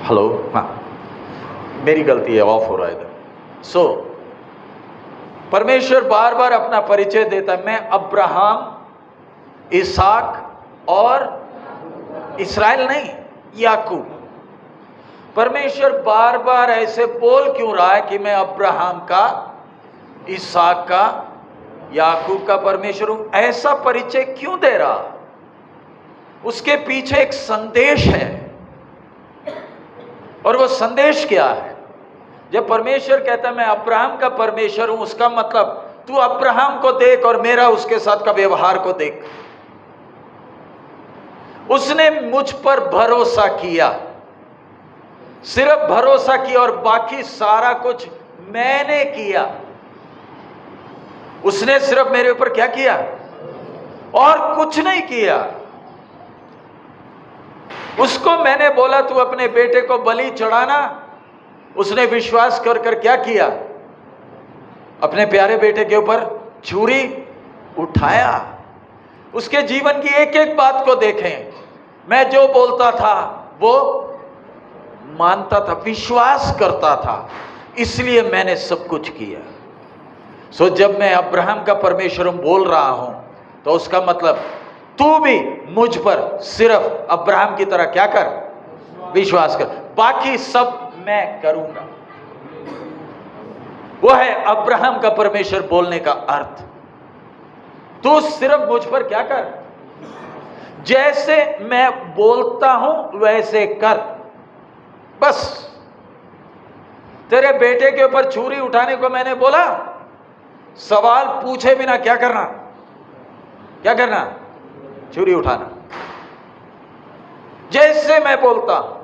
हेलो, हाँ मेरी गलती है, ऑफ हो रहा है इधर। परमेश्वर बार बार अपना परिचय देता है, मैं अब्राहम, इसहाक और इस्राएल नहीं, याकूब। परमेश्वर बार बार ऐसे बोल क्यों रहा है कि मैं अब्राहम का, इसहाक का, याकूब का परमेश्वर हूं? ऐसा परिचय क्यों दे रहा? उसके पीछे एक संदेश है, और वो संदेश क्या है? जब परमेश्वर कहता है मैं अब्राहम का परमेश्वर हूं, उसका मतलब तू अब्राहम को देख और मेरा उसके साथ का व्यवहार को देख। उसने मुझ पर भरोसा किया, सिर्फ भरोसा किया, और बाकी सारा कुछ मैंने किया। उसने सिर्फ मेरे ऊपर क्या किया? और कुछ नहीं किया। उसको मैंने बोला तू अपने बेटे को बलि चढ़ाना, उसने विश्वास कर कर क्या किया? अपने प्यारे बेटे के ऊपर छुरी उठाया। उसके जीवन की एक एक बात को देखें, मैं जो बोलता था वो मानता था, विश्वास करता था, इसलिए मैंने सब कुछ किया। सो जब मैं अब्राहम का परमेश्वर बोल रहा हूं, तो उसका मतलब तू भी मुझ पर सिर्फ अब्राहम की तरह क्या कर? विश्वास कर, बाकी सब मैं करूंगा। वो है अब्राहम का परमेश्वर बोलने का अर्थ। तू सिर्फ मुझ पर क्या कर? जैसे मैं बोलता हूं वैसे कर, बस। तेरे बेटे के ऊपर छुरी उठाने को मैंने बोला, सवाल पूछे बिना क्या करना? क्या करना? छुरी उठाना, जैसे मैं बोलता हूं।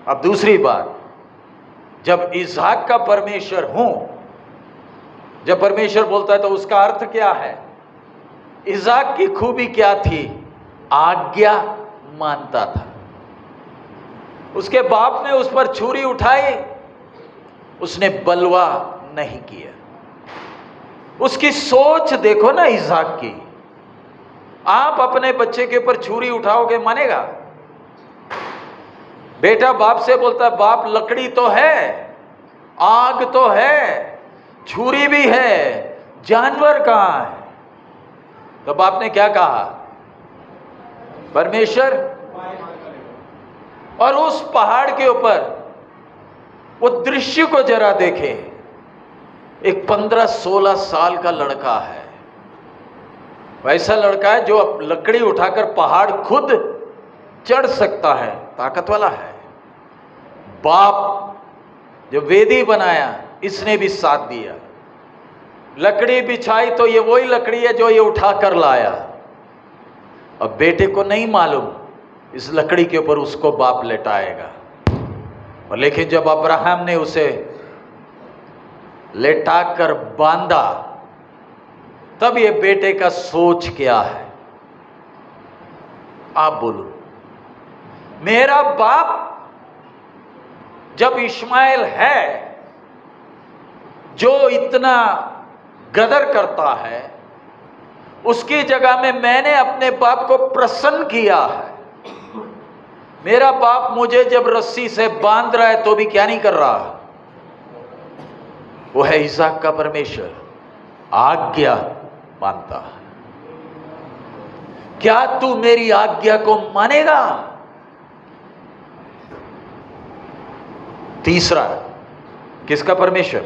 अब दूसरी बात, जब इसहाक का परमेश्वर हूं, जब परमेश्वर बोलता है तो उसका अर्थ क्या है? इसहाक की खूबी क्या थी? आज्ञा मानता था। उसके बाप ने उस पर छुरी उठाई, उसने बलवा नहीं किया। उसकी सोच देखो ना इसहाक की। आप अपने बच्चे के ऊपर छुरी उठाओगे, मानेगा? बेटा बाप से बोलता है, बाप लकड़ी तो है, आग तो है, छुरी भी है, जानवर कहां है? तो बाप ने क्या कहा? परमेश्वर। और उस पहाड़ के ऊपर वो दृश्य को जरा देखें। एक 15-16 साल का लड़का है, वैसा लड़का है जो लकड़ी उठाकर पहाड़ खुद चढ़ सकता है, ताकत वाला है। बाप जो वेदी बनाया, इसने भी साथ दिया। लकड़ी बिछाई तो ये वही लकड़ी है जो ये उठाकर लाया। अब बेटे को नहीं मालूम इस लकड़ी के ऊपर उसको बाप लेटाएगा, और लेकिन जब अब्राहम ने उसे लेटाकर बांधा, तब ये बेटे का सोच क्या है? आप बोलो। मेरा बाप जब इश्माइल है जो इतना गदर करता है, उसकी जगह में मैंने अपने बाप को प्रसन्न किया है। मेरा बाप मुझे जब रस्सी से बांध रहा है तो भी क्या नहीं कर रहा? वो है इसहाक का परमेश्वर, आज्ञा मानता है। क्या तू मेरी आज्ञा को मानेगा? तीसरा, किसका परमेश्वर?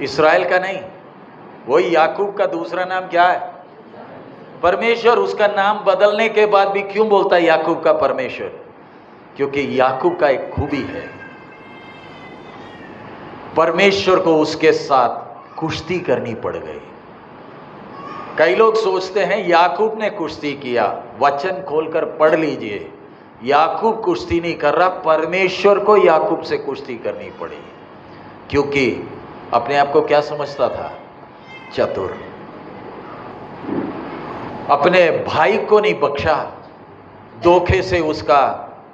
इस्राएल का नहीं, वही याकूब का दूसरा नाम क्या है? परमेश्वर। उसका नाम बदलने के बाद भी क्यों बोलता है याकूब का परमेश्वर? क्योंकि याकूब का एक खूबी है, परमेश्वर को उसके साथ कुश्ती करनी पड़ गई। कई लोग सोचते हैं याकूब ने कुश्ती किया, वचन खोलकर पढ़ लीजिए, याकूब कुश्ती नहीं कर रहा, परमेश्वर को याकूब से कुश्ती करनी पड़ी। क्योंकि अपने आप को क्या समझता था? चतुर। अपने भाई को नहीं बख्शा, धोखे से उसका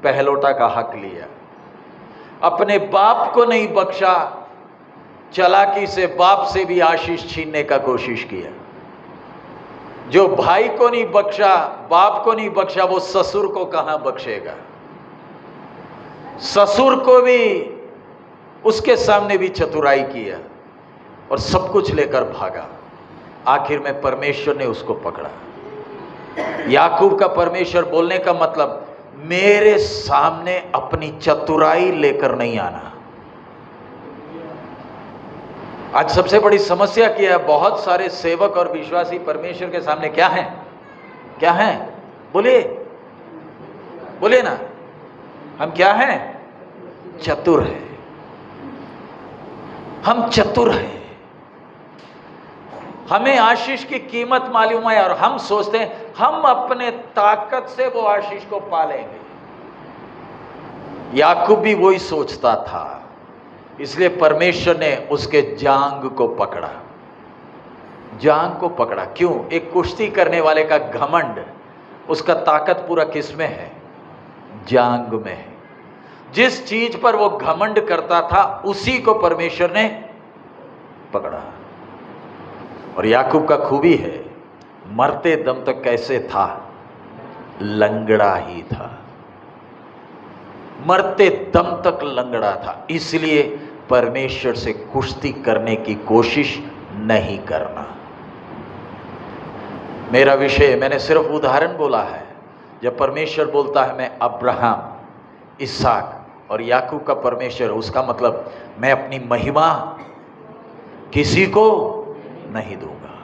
पहलौटा का हक लिया। अपने बाप को नहीं बख्शा, चालाकी से बाप से भी आशीष छीनने का कोशिश किया। जो भाई को नहीं बख्शा, बाप को नहीं बख्शा, वो ससुर को कहां बख्शेगा। ससुर को भी उसके सामने भी चतुराई किया और सब कुछ लेकर भागा। आखिर में परमेश्वर ने उसको पकड़ा। याकूब का परमेश्वर बोलने का मतलब, मेरे सामने अपनी चतुराई लेकर नहीं आना। आज सबसे बड़ी समस्या क्या है? बहुत सारे सेवक और विश्वासी परमेश्वर के सामने क्या हैं? क्या हैं? बोलिए, बोलिए ना, हम क्या हैं? चतुर हैं। हम चतुर हैं। हमें आशीष की कीमत मालूम है और हम सोचते हैं हम अपने ताकत से वो आशीष को पालेंगे। याकूब भी वही सोचता था, इसलिए परमेश्वर ने उसके जांग को पकड़ा। जांग को पकड़ा क्यों? एक कुश्ती करने वाले का घमंड, उसका ताकत पूरा किसमें है? जांग में है। जिस चीज पर वो घमंड करता था उसी को परमेश्वर ने पकड़ा। और याकूब का खूबी है, मरते दम तक कैसे था? लंगड़ा ही था। मरते दम तक लंगड़ा था। इसलिए परमेश्वर से कुश्ती करने की कोशिश नहीं करना। मेरा विषय, मैंने सिर्फ उदाहरण बोला है। जब परमेश्वर बोलता है मैं अब्राहम, इसहाक और याकूब का परमेश्वर, उसका मतलब मैं अपनी महिमा किसी को नहीं दूंगा।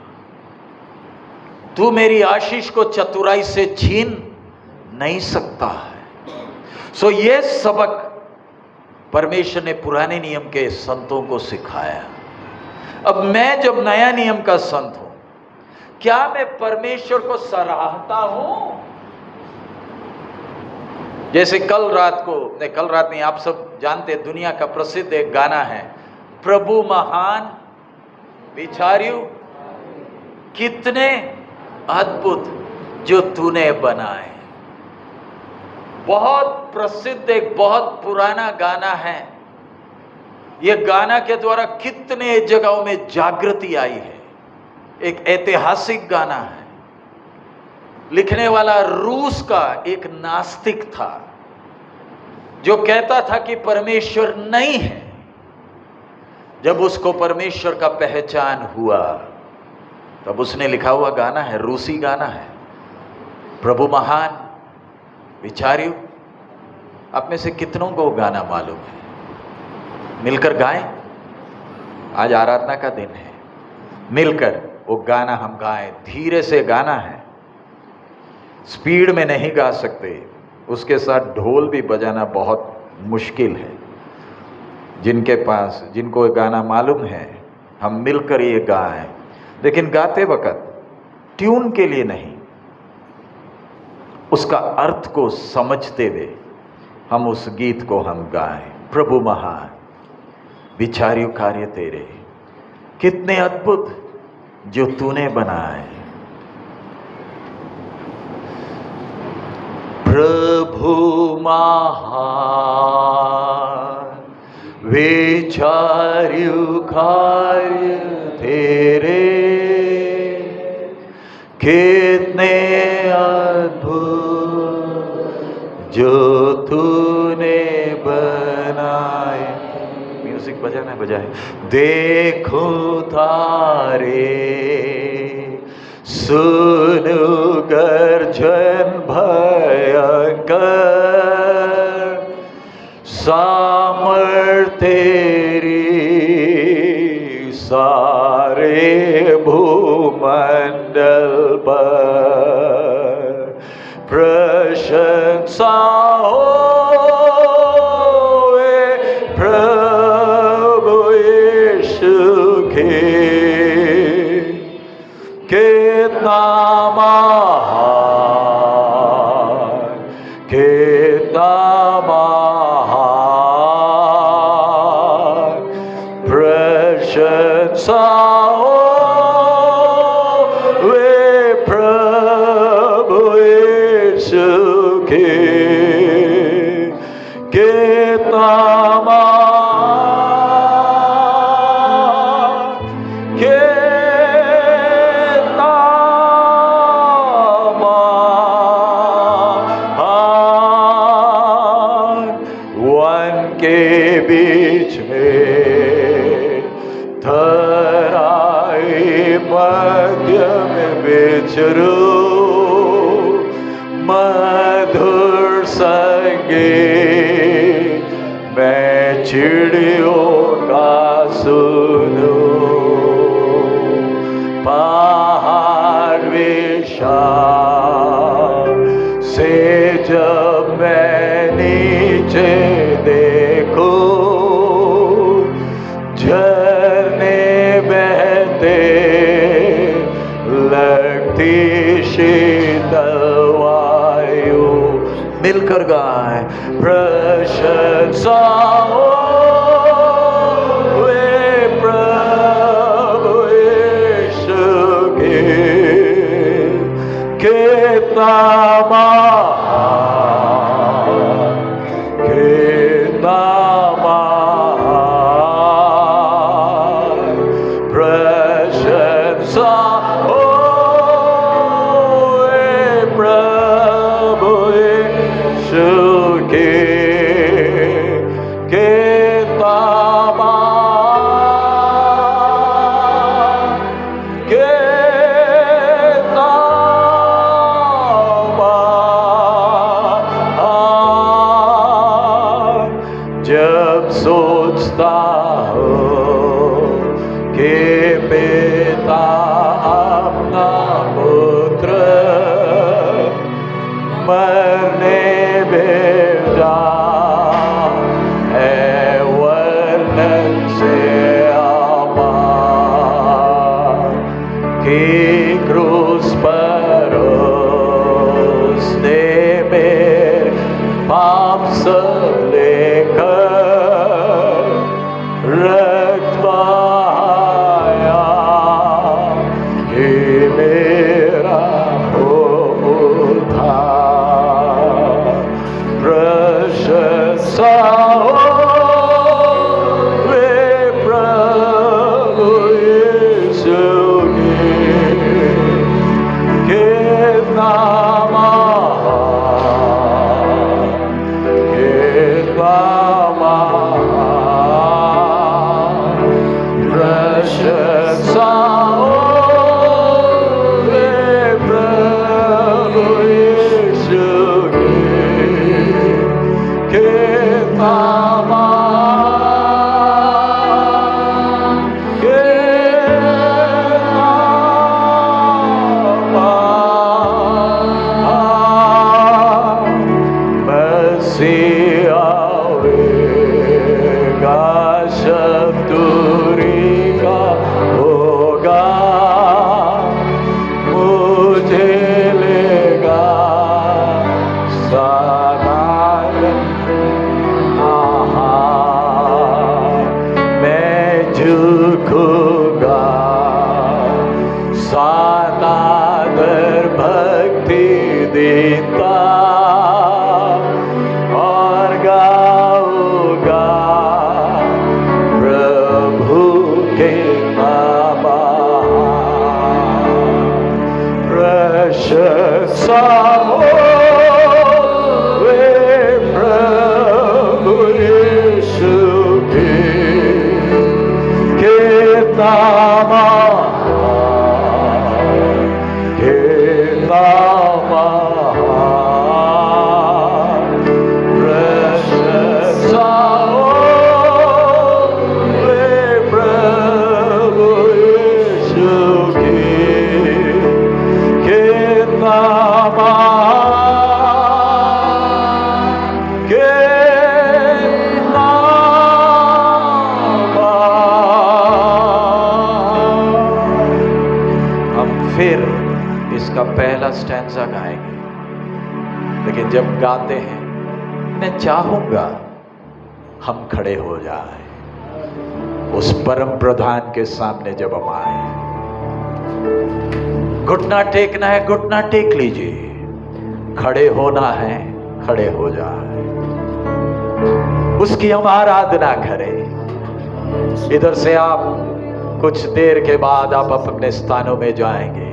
तू मेरी आशीष को चतुराई से छीन नहीं सकता है। सो ये सबक परमेश्वर ने पुराने नियम के संतों को सिखाया। अब मैं जब नया नियम का संत हूं, क्या मैं परमेश्वर को सराहता हूं? जैसे कल रात नहीं, आप सब जानते, दुनिया का प्रसिद्ध एक गाना है, प्रभु महान विचार्यु कितने अद्भुत जो तूने बनाए। बहुत प्रसिद्ध, एक बहुत पुराना गाना है। यह गाना के द्वारा कितने जगहों में जागृति आई है। एक ऐतिहासिक गाना है। लिखने वाला रूस का एक नास्तिक था जो कहता था कि परमेश्वर नहीं है। जब उसको परमेश्वर का पहचान हुआ तब उसने लिखा हुआ गाना है, रूसी गाना है, प्रभु महान विचार्यु। आप में से कितनों को गाना मालूम है? मिलकर गाएं। आज आराधना का दिन है, मिलकर वो गाना हम गाएं। धीरे से गाना है, स्पीड में नहीं गा सकते। उसके साथ ढोल भी बजाना बहुत मुश्किल है। जिनको गाना मालूम है, हम मिलकर ये गाएं। लेकिन गाते वक्त ट्यून के लिए नहीं, उसका अर्थ को समझते हुए हम उस गीत को हम गाएं। प्रभु महान विचार्यु कार्य तेरे, कितने अद्भुत जो तूने बनाए। प्रभु महान विचार्यु कार्य तेरे, कितने अद्भुत जो तूने बनाए। म्यूजिक बजाना है, बजाए। देखो तारे, सुनो गर्जन भयंकर, सामर्थ तेरी सारे भूमंडल पर प्रशंसा होवे प्रभु यीशु के, कितना महान, कितना महान, प्रशंसा होवे प्रभु यीशु के, कितना संगे मैं चिड़ियों का सुनूं, पहाड़ विशाल से जब मैं नीचे देखूं, झरने बहते लगती शीतल वायु, मिलकर गाएं प्रशंसा हो वे प्रभु यीशु की, कितना महान, कितना महान, प्रशंसा हो वे प्रभु यीशु की, कितना महान, कितना महान। जब सोचता हूँ कि पिता अपना पुत्र मरने भेजा है, वर्णन से अपार, कि क्रूस पर उसने मेरे पाप सब लेकर रक्त बहाया, कि मेरा हो उद्धार। प्रशंसा हो वे प्रभु यीशु की, कितना महान, कितना महान। प्रशंसा हो वे प्रभु यीशु की, कितना महान, कितना महान। मसीह आवेगा, शत्रुरी का होगा, मुझे लेगा साथ। मैं झुकूंगा, सादादर भक्ति देता और गाऊंगा प्रभु के नाम। प्रशंसा हो वे प्रभु यीशु की, कितना महान, कितना महान। प्रशंसा हो वे प्रभु यीशु की, कितना महान, कितना महान। हम फिर इसका पहला स्टैंजा गाएंगे, लेकिन जब गाते हैं मैं चाहूंगा हम खड़े हो जाएं उस परम प्रधान के सामने। जब हम आए, घुटना टेकना है, घुटना टेक लीजिए, खड़े होना है, खड़े हो जाए, उसकी हम आराधना करें। इधर से आप कुछ देर के बाद आप अपने स्थानों में जाएंगे।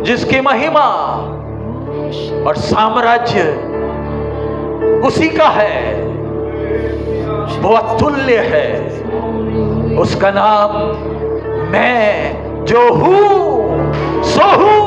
जिसकी महिमा और साम्राज्य उसी का है, वो अतुल्य है। उसका नाम मैं जो हूं सो हूं।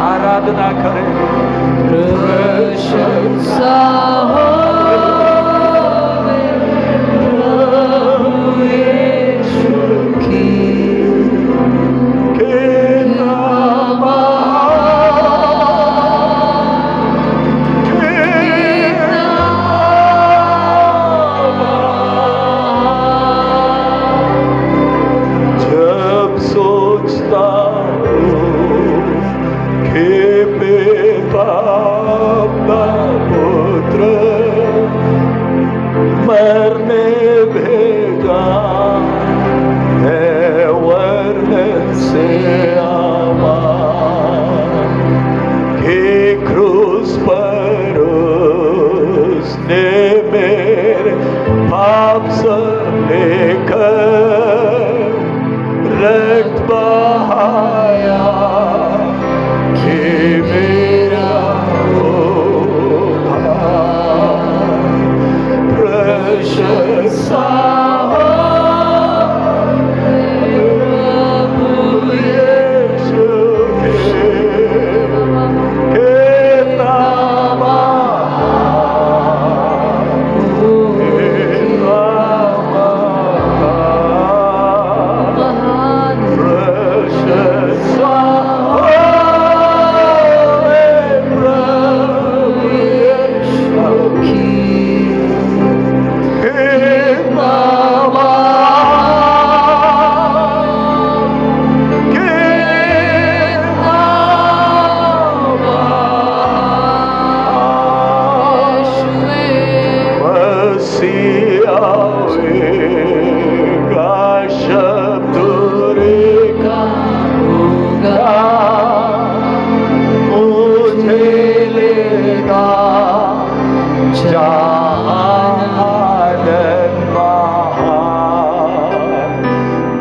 आराधना करें जब सोचता हूँ कि पिता अपना पुत्र मरने भेजा है वर्णन से आवाज कि क्रूस पर उसने मेरे पाप सब लेकर रक्त बहाया कि मेरा प्रशंसा हो प्रभु यीशु के नाम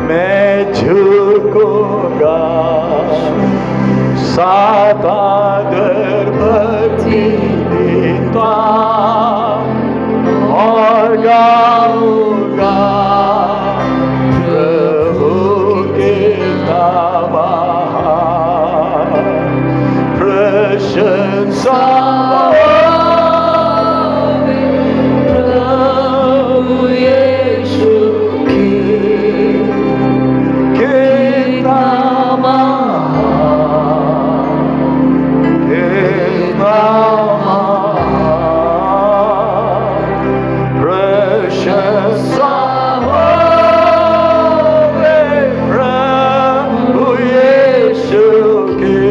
मैं झुकूंगा सात आदर भक्ति देता और गाऊंगा प्रभु के नाम प्रशंसा प्रभु यीशु के नाम प्रशंसा प्रभु यीशु के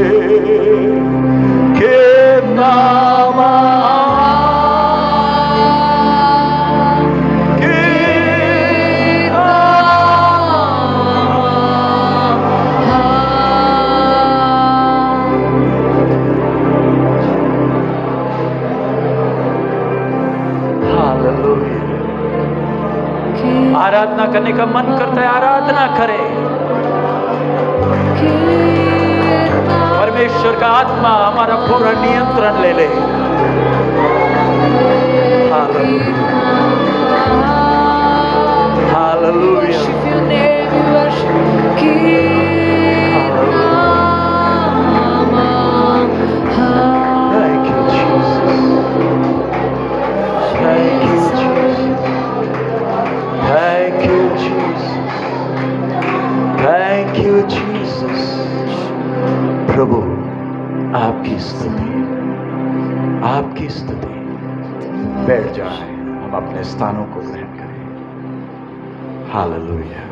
नाम आराधना करने का मन करता है, आराधना करें। परमेश्वर का आत्मा हमारा पूरा नियंत्रण ले ले। Hallelujah. Thank you, Jesus. Thank you, Jesus. Thank you, Jesus. Thank you, Jesus. प्रभु आपकी स्तुति, आपकी स्तुति। बैठ जाए, हम अपने स्थानों को ग्रहण करें। हालेलुया।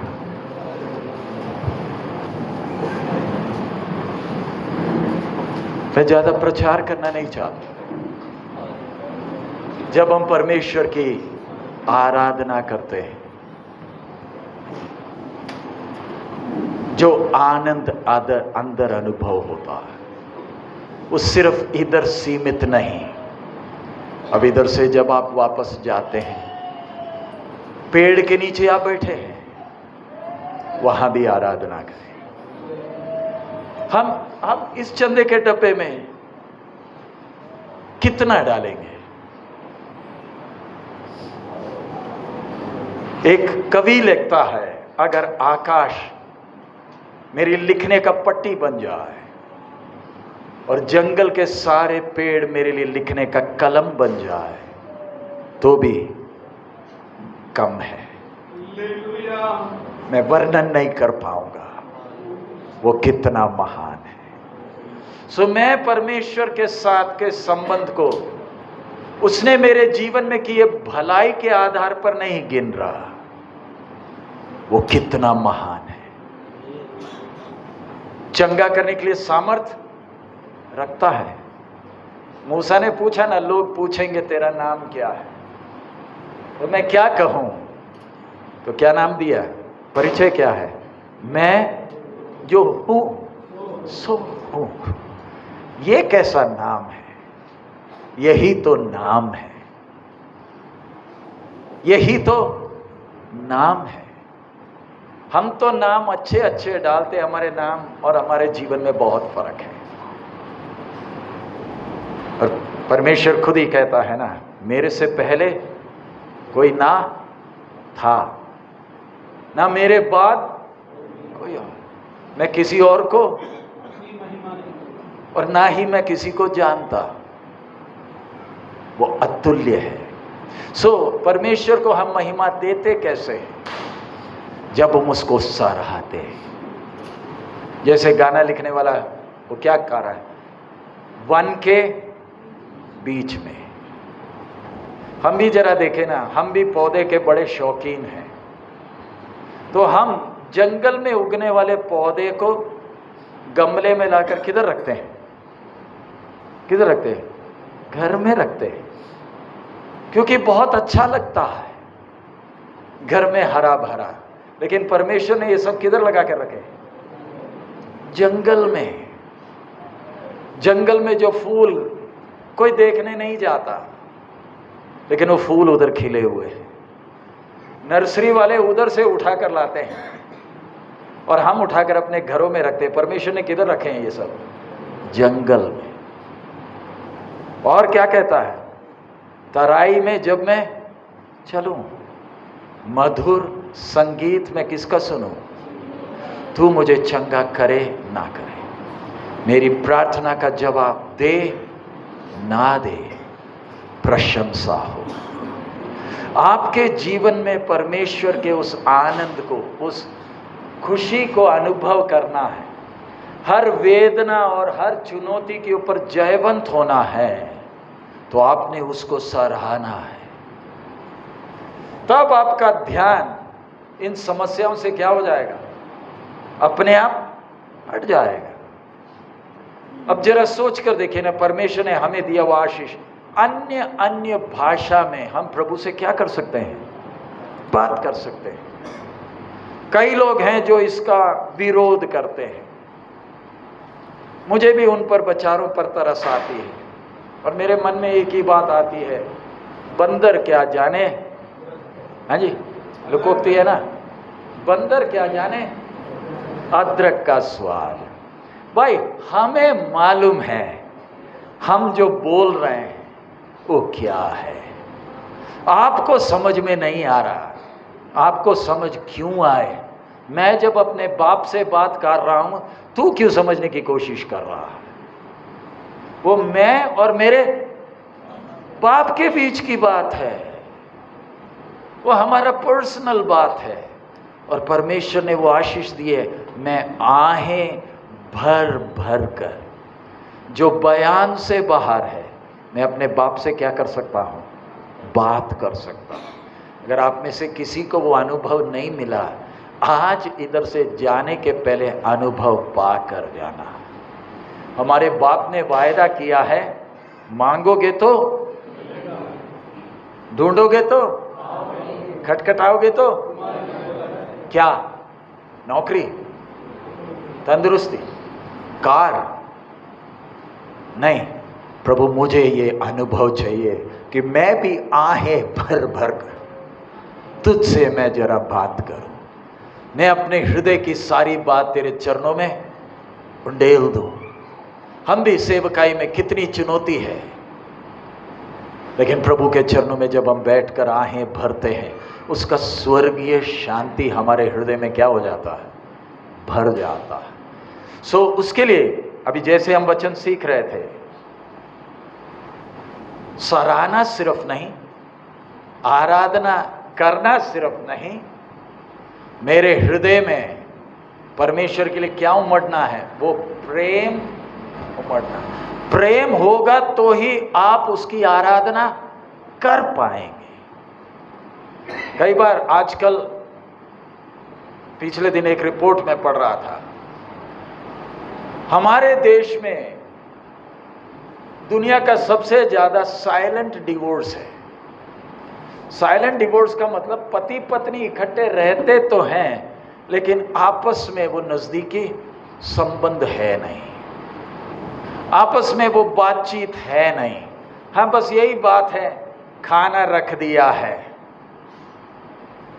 मैं ज्यादा प्रचार करना नहीं चाहता। जब हम परमेश्वर की आराधना करते हैं, जो आनंद अंदर अनुभव होता है वो सिर्फ इधर सीमित नहीं। अब इधर से जब आप वापस जाते हैं, पेड़ के नीचे आप बैठे हैं, वहां भी आराधना करें। हम इस चंदे के डब्बे में कितना डालेंगे? एक कवि लिखता है, अगर आकाश मेरी लिखने का पट्टी बन जाए और जंगल के सारे पेड़ मेरे लिए लिखने का कलम बन जाए तो भी कम है। मैं वर्णन नहीं कर पाऊंगा वो कितना महान है। सो मैं परमेश्वर के साथ के संबंध को उसने मेरे जीवन में किए भलाई के आधार पर नहीं गिन रहा, वो कितना महान है। चंगा करने के लिए सामर्थ रखता है। मूसा ने पूछा ना, लोग पूछेंगे तेरा नाम क्या है, तो मैं क्या कहूं? तो क्या नाम दिया? परिचय क्या है? मैं जो हूं सो हूं। ये कैसा नाम है? यही तो नाम है, यही तो नाम है। हम तो नाम अच्छे अच्छे डालते, हमारे नाम और हमारे जीवन में बहुत फर्क है। और परमेश्वर खुद ही कहता है ना, मेरे से पहले कोई ना था, ना मेरे बाद कोई और, मैं किसी और को और ना ही मैं किसी को जानता। वो अतुल्य है। सो परमेश्वर को हम महिमा देते कैसे? जब हम उसको सराहते हैं। जैसे गाना लिखने वाला वो क्या कर रहा है? वन के बीच में। हम भी जरा देखें ना, हम भी पौधे के बड़े शौकीन हैं, तो हम जंगल में उगने वाले पौधे को गमले में लाकर किधर रखते हैं? किधर रखते हैं? घर में रखते हैं, क्योंकि बहुत अच्छा लगता है घर में हरा भरा। लेकिन परमेश्वर ने ये सब किधर लगा कर रखे? जंगल में। जंगल में जो फूल कोई देखने नहीं जाता, लेकिन वो फूल उधर खिले हुए हैं। नर्सरी वाले उधर से उठा कर लाते हैं और हम उठाकर अपने घरों में रखते हैं। परमेश्वर ने किधर रखे हैं ये सब? जंगल में। और क्या कहता है? तराई में जब मैं चलूं, मधुर संगीत में किसका सुनूं? तू मुझे चंगा करे ना करे, मेरी प्रार्थना का जवाब दे ना दे, प्रशंसा हो। आपके जीवन में परमेश्वर के उस आनंद को, उस खुशी को अनुभव करना है। हर वेदना और हर चुनौती के ऊपर जयवंत होना है, तो आपने उसको सराहना है। तब आपका ध्यान इन समस्याओं से क्या हो जाएगा? अपने आप हट जाएगा। अब जरा सोच कर देखिए ना, परमेश्वर ने हमें दिया वो आशीष। अन्य अन्य भाषा में हम प्रभु से क्या कर सकते हैं? बात कर सकते हैं। कई लोग हैं जो इसका विरोध करते हैं। मुझे भी उन पर विचारों पर तरस आती है, और मेरे मन में एक ही बात आती है, बंदर क्या जाने। हाँ जी, लोकोक्ति है ना, बंदर क्या जाने अदरक का स्वाद। भाई हमें मालूम है हम जो बोल रहे हैं वो क्या है। आपको समझ में नहीं आ रहा, आपको समझ क्यों आए? मैं जब अपने बाप से बात कर रहा हूं, तू क्यों समझने की कोशिश कर रहा है? वो मैं और मेरे बाप के बीच की बात है, वो हमारा पर्सनल बात है। और परमेश्वर ने वो आशीष दी है, मैं आहें भर भर कर, जो बयान से बाहर है, मैं अपने बाप से क्या कर सकता हूँ? बात कर सकता हूँ। अगर आप में से किसी को वो अनुभव नहीं मिला, आज इधर से जाने के पहले अनुभव पा कर जाना। हमारे बाप ने वायदा किया है, मांगोगे तो, ढूंढोगे तो, खटखटाओगे तो क्या? नौकरी, तंदुरुस्ती, कार? नहीं, प्रभु मुझे ये अनुभव चाहिए कि मैं भी आहें भर भर कर तुझसे मैं जरा बात करूं। मैं अपने हृदय की सारी बात तेरे चरणों में उंडेल दो। हम भी सेवकाई में कितनी चुनौती है, लेकिन प्रभु के चरणों में जब हम बैठकर आहें भरते हैं, उसका स्वर्गीय शांति हमारे हृदय में क्या हो जाता है, भर जाता है। सो उसके लिए अभी जैसे हम वचन सीख रहे थे, सराहना सिर्फ नहीं, आराधना करना सिर्फ नहीं, मेरे हृदय में परमेश्वर के लिए क्या उमड़ना है, वो प्रेम उमड़ना। प्रेम होगा तो ही आप उसकी आराधना कर पाएंगे। कई बार आजकल, पिछले दिन एक रिपोर्ट में पढ़ रहा था, हमारे देश में दुनिया का सबसे ज्यादा साइलेंट डिवोर्स है। साइलेंट डिवोर्स का मतलब पति पत्नी इकट्ठे रहते तो हैं, लेकिन आपस में वो नजदीकी संबंध है नहीं, आपस में वो बातचीत है नहीं। हाँ, बस यही बात है, खाना रख दिया है,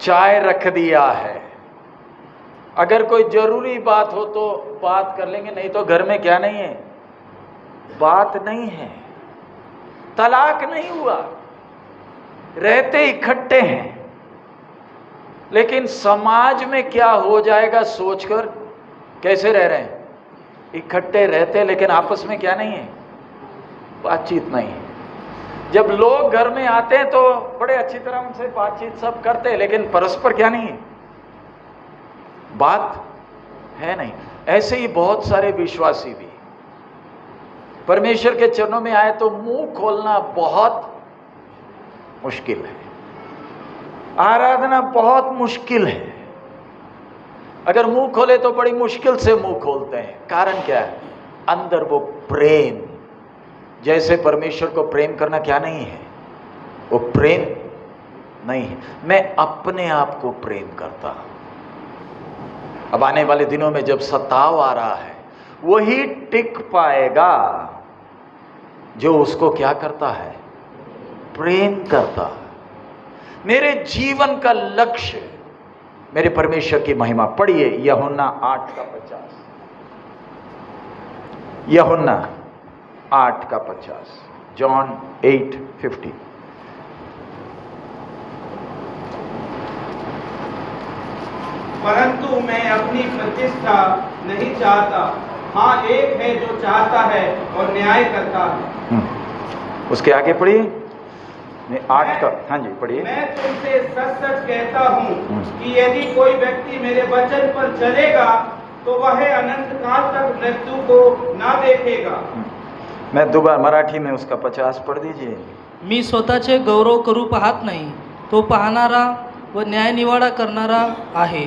चाय रख दिया है, अगर कोई जरूरी बात हो तो बात कर लेंगे, नहीं तो घर में क्या नहीं है, बात नहीं है। तलाक नहीं हुआ, रहते इकट्ठे हैं, लेकिन समाज में क्या हो जाएगा सोचकर कैसे रह रहे हैं, इकट्ठे रहते लेकिन आपस में क्या नहीं है, बातचीत नहीं है। जब लोग घर में आते हैं तो बड़े अच्छी तरह उनसे बातचीत सब करते हैं, लेकिन परस्पर क्या नहीं है, बात है नहीं। ऐसे ही बहुत सारे विश्वासी भी परमेश्वर के चरणों में आए तो मुंह खोलना बहुत मुश्किल है, आराधना बहुत मुश्किल है। अगर मुंह खोले तो बड़ी मुश्किल से मुंह खोलते हैं। कारण क्या है, अंदर वो प्रेम, जैसे परमेश्वर को प्रेम करना क्या नहीं है, वो प्रेम नहीं है। मैं अपने आप को प्रेम करता हूं। अब आने वाले दिनों में जब सताव आ रहा है, वही टिक पाएगा जो उसको क्या करता है, प्रेम करता है। मेरे जीवन का लक्ष्य मेरे परमेश्वर की महिमा। पढ़िए यूहन्ना 8:50, यूहन्ना 8:50, जॉन 8:50। परंतु मैं अपनी प्रतिष्ठा नहीं चाहता, हाँ एक है जो चाहता है और न्याय करता है। उसके आगे पढ़िए, 8 का, हाँ जी पढ़िए। मैं तुमसे सच सच कहता हूँ कि यदि कोई व्यक्ति मेरे वचन पर चलेगा तो वह अनंत काल तक मृत्यु को ना देखेगा। मैं दोबारा मराठी में उसका 50 पढ़ दीजिए। मी स्वतःचे गौरव करू पाहत नाही, तो पाहणारा व न्यायनिवाडा करणारा आहे।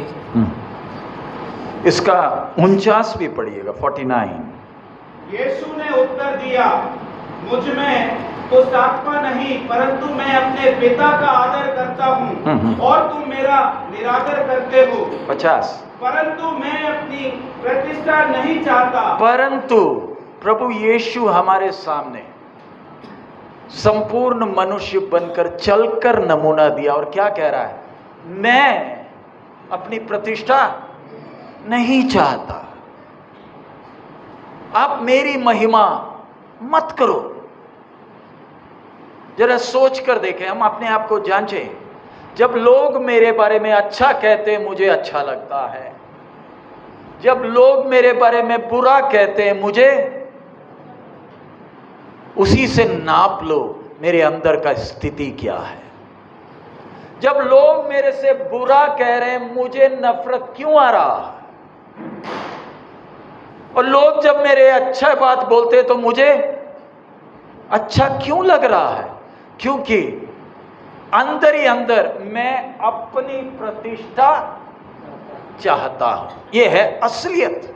इसका 49 भी पढ़िएगा, 49। यीशु ने उत्तर दिया, मुझ में तो आत्मा नहीं, परंतु मैं अपने पिता का आदर करता हूँ और तुम मेरा निरादर करते हो। 50। परंतु मैं अपनी प्रतिष्ठा नहीं चाहता। परंतु प्रभु यीशु हमारे सामने संपूर्ण मनुष्य बनकर चलकर नमूना दिया, और क्या कह रहा है, मैं अपनी प्रतिष्ठा नहीं चाहता, आप मेरी महिमा मत करो। जरा सोच कर देखें, हम अपने आप को जांचें। जब लोग मेरे बारे में अच्छा कहते हैं मुझे अच्छा लगता है, जब लोग मेरे बारे में बुरा कहते हैं मुझे, उसी से नाप लो मेरे अंदर का स्थिति क्या है। जब लोग मेरे से बुरा कह रहे हैं मुझे नफरत क्यों आ रहा है, और लोग जब मेरे अच्छा बात बोलते हैं तो मुझे अच्छा क्यों लग रहा है, क्योंकि अंदर ही अंदर मैं अपनी प्रतिष्ठा चाहता हूं। यह है असलियत।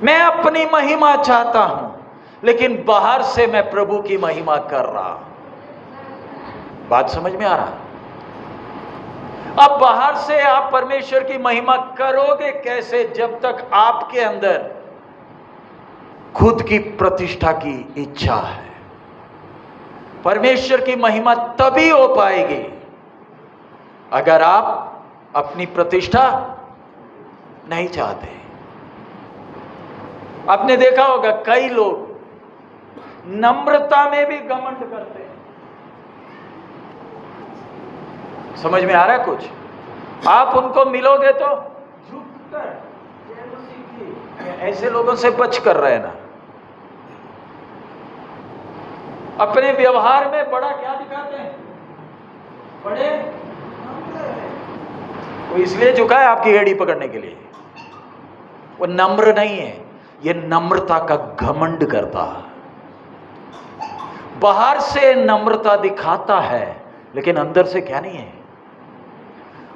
मैं अपनी महिमा चाहता हूं, लेकिन बाहर से मैं प्रभु की महिमा कर रहा हूं। बात समझ में आ रहा? अब बाहर से आप परमेश्वर की महिमा करोगे कैसे, जब तक आपके अंदर खुद की प्रतिष्ठा की इच्छा है। परमेश्वर की महिमा तभी हो पाएगी अगर आप अपनी प्रतिष्ठा नहीं चाहते। आपने देखा होगा कई लोग नम्रता में भी घमंड करते हैं। समझ में आ रहा है कुछ? आप उनको मिलोगे तो झुककर ऐसे लोगों से बच कर रहना। अपने व्यवहार में बड़ा क्या दिखाते हैं? बड़े वो इसलिए झुका है आपकी एड़ी पकड़ने के लिए। वो नम्र नहीं है, ये नम्रता का घमंड करता। बाहर से नम्रता दिखाता है लेकिन अंदर से क्या नहीं है।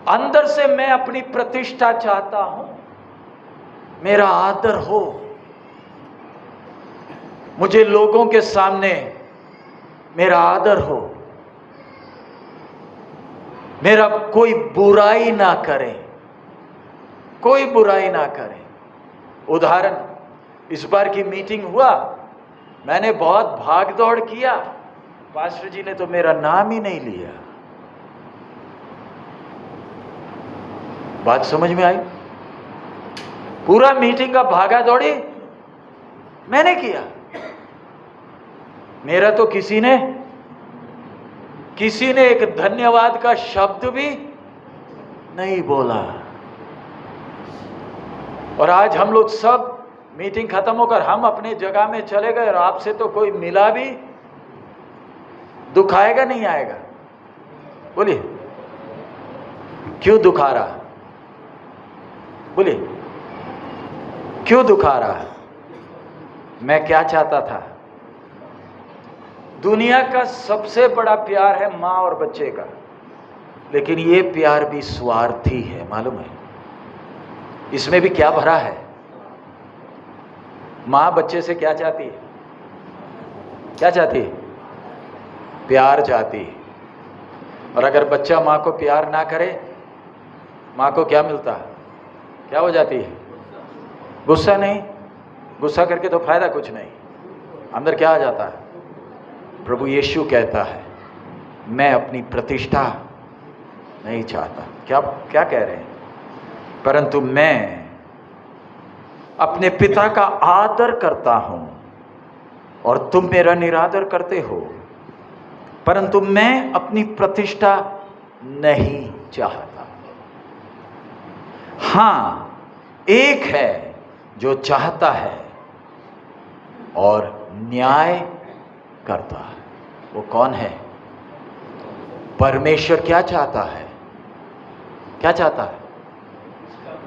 अंदर से मैं अपनी प्रतिष्ठा चाहता हूं, मेरा आदर हो, मुझे लोगों के सामने मेरा आदर हो, मेरा कोई बुराई ना करे, कोई बुराई ना करे। उदाहरण, इस बार की मीटिंग हुआ, मैंने बहुत भाग दौड़ किया, पास्टर जी ने तो मेरा नाम ही नहीं लिया। बात समझ में आई? पूरा मीटिंग का भागा दौड़ी मैंने किया, मेरा तो किसी ने एक धन्यवाद का शब्द भी नहीं बोला। और आज हम लोग सब मीटिंग खत्म होकर हम अपने जगह में चले गए और आपसे तो कोई मिला भी, दुख आएगा नहीं आएगा? बोलिए, क्यों दुखा रहा? बोलिए, क्यों दुखा रहा? मैं क्या चाहता था? दुनिया का सबसे बड़ा प्यार है माँ और बच्चे का, लेकिन ये प्यार भी स्वार्थी है, मालूम है? इसमें भी क्या भरा है? माँ बच्चे से क्या चाहती है? क्या चाहती है? प्यार चाहती है। और अगर बच्चा माँ को प्यार ना करे, माँ को क्या मिलता है? क्या हो जाती है? गुस्सा। नहीं, गुस्सा करके तो फायदा कुछ नहीं, अंदर क्या आ जाता है? प्रभु यीशु कहता है, मैं अपनी प्रतिष्ठा नहीं चाहता। क्या कह रहे हैं? परंतु मैं अपने पिता का आदर करता हूं और तुम मेरा निरादर करते हो, परंतु मैं अपनी प्रतिष्ठा नहीं चाहता। हां, एक है जो चाहता है और न्याय करता है। वो कौन है? परमेश्वर क्या चाहता है? क्या चाहता है?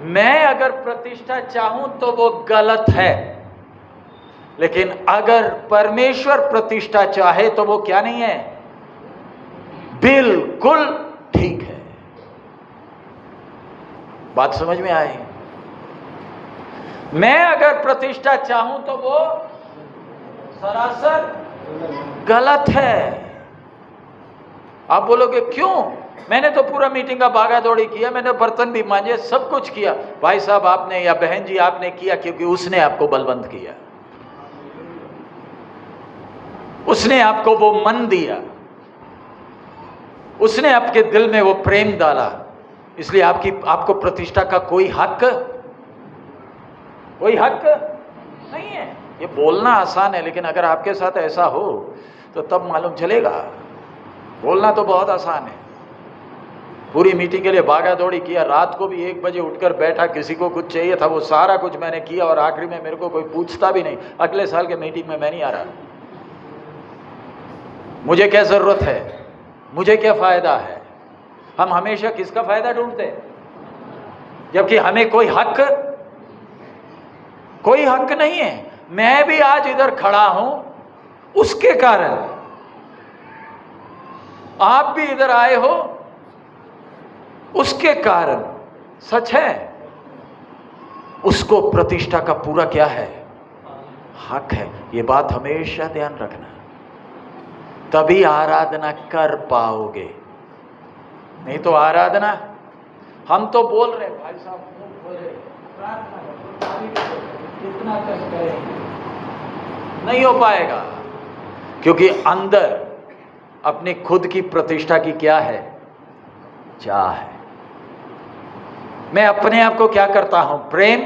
मैं अगर प्रतिष्ठा चाहूं तो वो गलत है, लेकिन अगर परमेश्वर प्रतिष्ठा चाहे तो वो क्या नहीं है? बिल्कुल ठीक है। बात समझ में आई? मैं अगर प्रतिष्ठा चाहूं तो वो सरासर गलत है। आप बोलोगे क्यों? मैंने तो पूरा मीटिंग का भागा दौड़ी किया, मैंने बर्तन भी मांजे, सब कुछ किया। भाई साहब आपने या बहन जी आपने किया क्योंकि उसने आपको बलवंत किया, उसने आपको वो मन दिया, उसने आपके दिल में वो प्रेम डाला, इसलिए आपको प्रतिष्ठा का कोई हक नहीं है। ये बोलना आसान है, लेकिन अगर आपके साथ ऐसा हो तो तब मालूम चलेगा। बोलना तो बहुत आसान है। पूरी मीटिंग के लिए भागा दौड़ी किया, रात को भी 1 बजे उठकर बैठा, किसी को कुछ चाहिए था वो सारा कुछ मैंने किया, और आखिरी में मेरे को कोई पूछता भी नहीं, अगले साल के मीटिंग में मैं नहीं आ रहा। मुझे क्या जरूरत है? मुझे क्या फायदा है? हम हमेशा किसका फायदा ढूंढते हैं, जबकि हमें कोई हक नहीं है। मैं भी आज इधर खड़ा हूं उसके कारण, आप भी इधर आए हो उसके कारण। सच है, उसको प्रतिष्ठा का पूरा क्या है? हक है। ये बात हमेशा ध्यान रखना, तभी आराधना कर पाओगे। नहीं तो आराधना, हम तो बोल रहे भाई साहब, प्रार्थना करो, कितना कष्ट करें, नहीं हो पाएगा, क्योंकि अंदर अपनी खुद की प्रतिष्ठा की क्या है? चाह है। मैं अपने आप को क्या करता हूं? प्रेम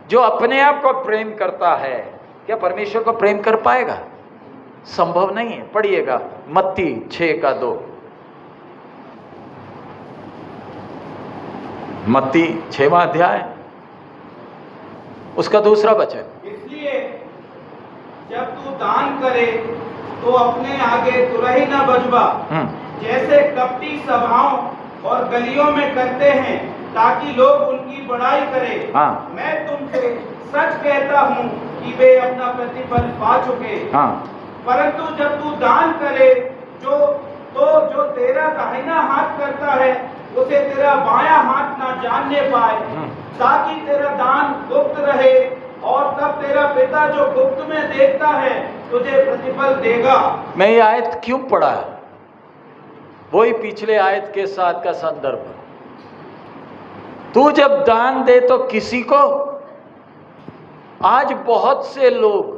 जो अपने आप को प्रेम करता है क्या परमेश्वर को प्रेम कर पाएगा? संभव नहीं है। पढ़िएगा मत्ती 6:2, मत्ती 6वां अध्याय उसका 2रा वचन। इसलिए जब तू दान करे तो अपने आगे तुरही न बजवा, जैसे कपटी सभाओं और गलियों में करते हैं, ताकि लोग उनकी बड़ाई करें। हाँ। मैं तुमसे सच कहता हूँ कि वे अपना प्रतिफल पा चुके। हाँ। परंतु जब तू दान करे जो तेरा दाहिना हाथ करता है उसे तेरा बायां हाथ ना जानने पाए, ताकि तेरा दान गुप्त रहे, और तब तेरा पिता जो गुप्त में देखता है तुझे प्रतिफल देगा। मैं ये आयत क्यों पढ़ा? वही पिछले आयत के साथ का संदर्भ। तू जब दान दे तो किसी को, आज बहुत से लोग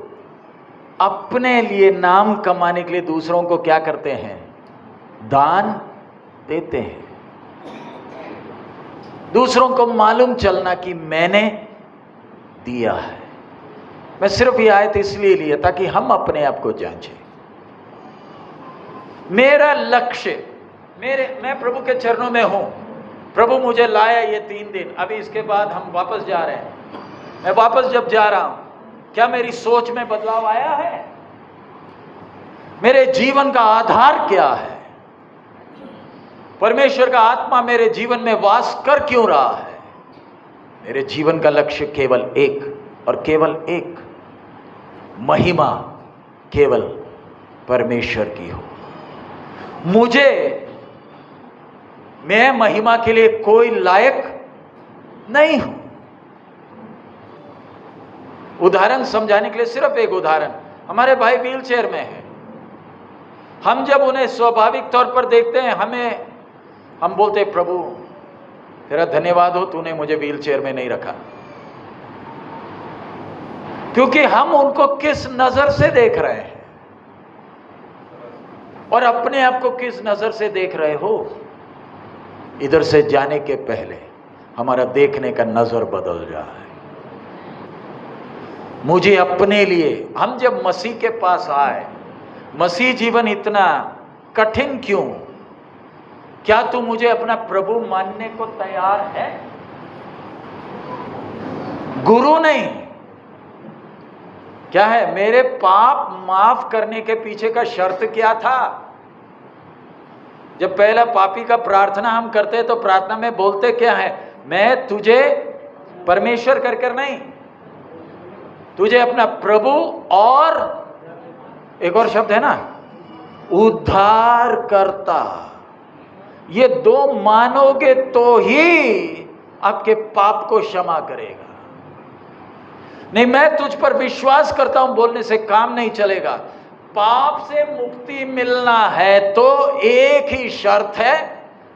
अपने लिए नाम कमाने के लिए दूसरों को क्या करते हैं? दान देते हैं। दूसरों को मालूम चलना कि मैंने दिया है। मैं सिर्फ ये आयत इसलिए लिया ताकि हम अपने आप को जांचें। मेरा लक्ष्य, मैं प्रभु के चरणों में हूं। प्रभु मुझे लाया ये 3 दिन, अभी इसके बाद हम वापस जा रहे हैं। मैं वापस जब जा रहा हूं, क्या मेरी सोच में बदलाव आया है? मेरे जीवन का आधार क्या है? परमेश्वर का आत्मा मेरे जीवन में वास कर क्यों रहा है? मेरे जीवन का लक्ष्य केवल एक और केवल एक, महिमा केवल परमेश्वर की हो। मैं महिमा के लिए कोई लायक नहीं हूं। उदाहरण समझाने के लिए सिर्फ एक उदाहरण, हमारे भाई व्हील चेयर में है। हम जब उन्हें स्वाभाविक तौर पर देखते हैं, हम बोलते प्रभु तेरा धन्यवाद हो, तूने मुझे व्हील चेयर में नहीं रखा। क्योंकि हम उनको किस नजर से देख रहे हैं और अपने आप को किस नजर से देख रहे हो, इधर से जाने के पहले हमारा देखने का नजर बदल रहा है। मुझे अपने लिए, हम जब मसीह के पास आए, मसीह जीवन इतना कठिन क्यों? क्या तू मुझे अपना प्रभु मानने को तैयार है? गुरु नहीं, क्या है? मेरे पाप माफ करने के पीछे का शर्त क्या था? जब पहला पापी का प्रार्थना हम करते हैं तो प्रार्थना में बोलते क्या है? मैं तुझे परमेश्वर कर नहीं, तुझे अपना प्रभु और एक और शब्द है ना, उद्धार करता। ये 2 मानोगे तो ही आपके पाप को क्षमा करेगा। नहीं, मैं तुझ पर विश्वास करता हूं बोलने से काम नहीं चलेगा। पाप से मुक्ति मिलना है तो एक ही शर्त है,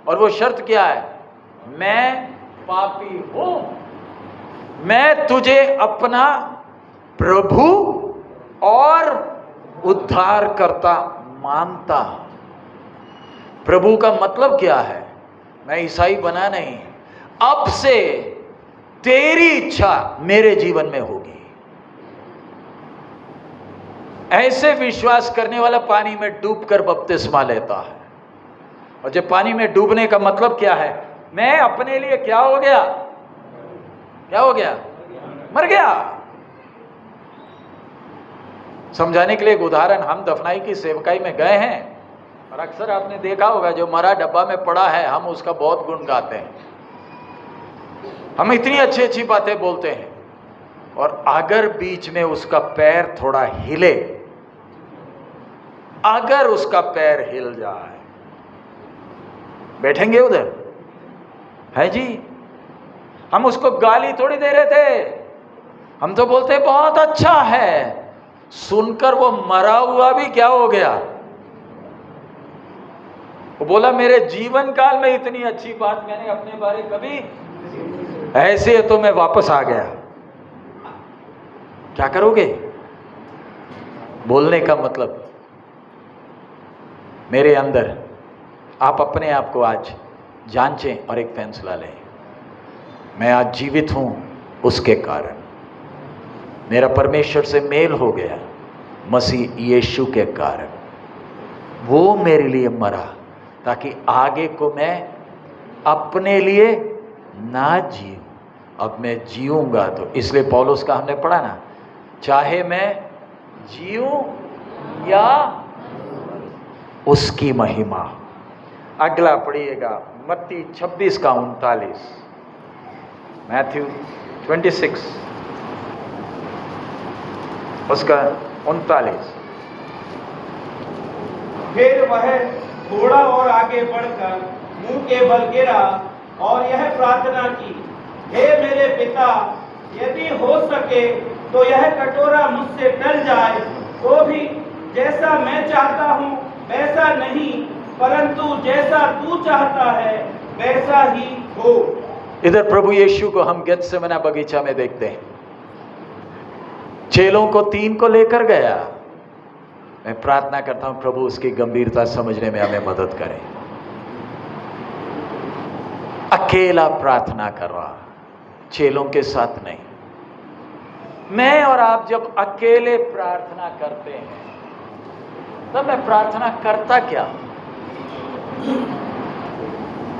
और वो शर्त क्या है? मैं पापी हूं, मैं तुझे अपना प्रभु और उद्धारकर्ता मानता। प्रभु का मतलब क्या है? मैं ईसाई बना नहीं, अब से तेरी इच्छा मेरे जीवन में होगी। ऐसे विश्वास करने वाला पानी में डूबकर बपतिस्मा लेता है। और जब पानी में डूबने का मतलब क्या है? मैं अपने लिए क्या हो गया? क्या हो गया? मर गया। समझाने के लिए एक उदाहरण, हम दफनाई की सेवकाई में गए हैं और अक्सर आपने देखा होगा जो मरा डब्बा में पड़ा है, हम उसका बहुत गुण गाते हैं। हम इतनी अच्छी अच्छी बातें बोलते हैं, और अगर बीच में उसका पैर थोड़ा हिले, अगर उसका पैर हिल जाए, बैठेंगे उधर? है जी? हम उसको गाली थोड़ी दे रहे थे, हम तो बोलते बहुत अच्छा है। सुनकर वो मरा हुआ भी क्या हो गया? वो बोला मेरे जीवन काल में इतनी अच्छी बात मैंने अपने बारे कभी, ऐसे तो मैं वापस आ गया। क्या करोगे? बोलने का मतलब मेरे अंदर आप अपने आप को आज जांचें और एक फैसला लें। मैं आज जीवित हूं उसके कारण, मेरा परमेश्वर से मेल हो गया मसीह यीशु के कारण। वो मेरे लिए मरा ताकि आगे को मैं अपने लिए ना जीऊं, अब मैं जीऊंगा। तो इसलिए पौलुस का हमने पढ़ा ना, चाहे मैं जीऊं या उसकी महिमा। अगला पढ़िएगा मत्ती 26 का 39, मैथ्यू 26 उसका 39। फिर वह थोड़ा और आगे बढ़कर मुंह के बल गिरा और यह प्रार्थना की, हे मेरे पिता, यदि हो सके तो यह कटोरा मुझसे टल जाए, तो भी जैसा मैं चाहता हूँ वैसा नहीं, परंतु जैसा तू चाहता है वैसा ही हो। इधर प्रभु यीशु को हम गेत्सेमने बगीचा में देखते हैं। चेलों को 3 को लेकर गया। मैं प्रार्थना करता हूं प्रभु उसकी गंभीरता समझने में हमें मदद करें। अकेला प्रार्थना कर रहा, चेलों के साथ नहीं। मैं और आप जब अकेले प्रार्थना करते हैं तब मैं प्रार्थना करता क्या?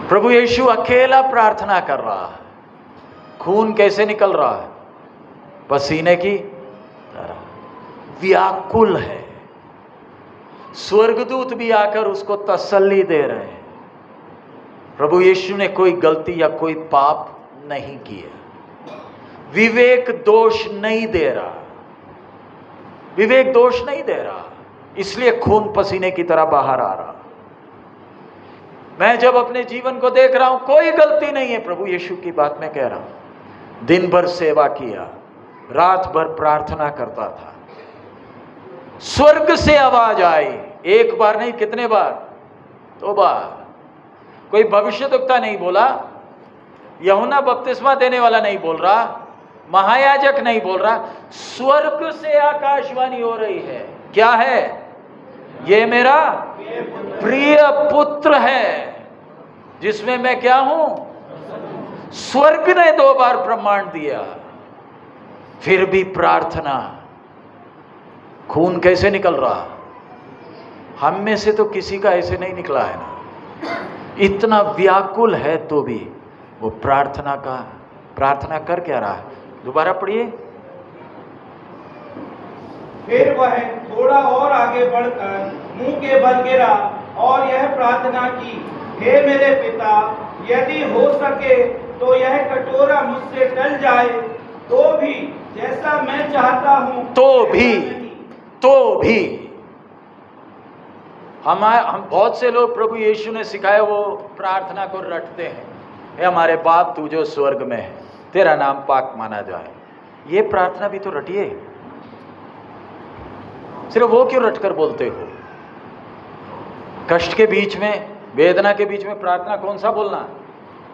प्रभु यीशु अकेला प्रार्थना कर रहा है। खून कैसे निकल रहा है? पसीने की तरह, व्याकुल है। स्वर्गदूत भी आकर उसको तसल्ली दे रहे हैं। प्रभु यीशु ने कोई गलती या कोई पाप नहीं किया। विवेक दोष नहीं दे रहा, विवेक दोष नहीं दे रहा, इसलिए खून पसीने की तरह बाहर आ रहा। मैं जब अपने जीवन को देख रहा हूं कोई गलती नहीं है, प्रभु यीशु की बात मैं कह रहा हूं। दिन भर सेवा किया, रात भर प्रार्थना करता था, स्वर्ग से आवाज आई, एक बार नहीं कितने बार? 2 बार। कोई भविष्यद्वक्ता नहीं बोला, यूहन्ना बपतिस्मा देने वाला नहीं बोल रहा, महायाजक नहीं बोल रहा, स्वर्ग से आकाशवाणी हो रही है। क्या है? ये मेरा प्रिय पुत्र है जिसमें मैं क्या हूं? स्वर्ग ने 2 बार प्रमाण दिया। फिर भी प्रार्थना। खून कैसे निकल रहा? हम में से तो किसी का ऐसे नहीं निकला है ना। इतना व्याकुल है तो भी वो प्रार्थना कर क्या रहा है? दोबारा पढ़िए। फिर वह थोड़ा और आगे बढ़कर मुंह के बल गिरा और यह प्रार्थना की, हे मेरे पिता, यदि हो सके तो यह कटोरा मुझसे टल जाए, तो भी जैसा मैं चाहता हूं तो भी हम बहुत से लोग प्रभु यीशु ने सिखाया वो प्रार्थना को रटते हैं। हे हमारे बाप तू जो स्वर्ग में है, तेरा नाम पाक माना जाए। ये प्रार्थना भी तो रटिए। सिर्फ वो क्यों रटकर बोलते हो? कष्ट के बीच में, वेदना के बीच में प्रार्थना कौन सा बोलना?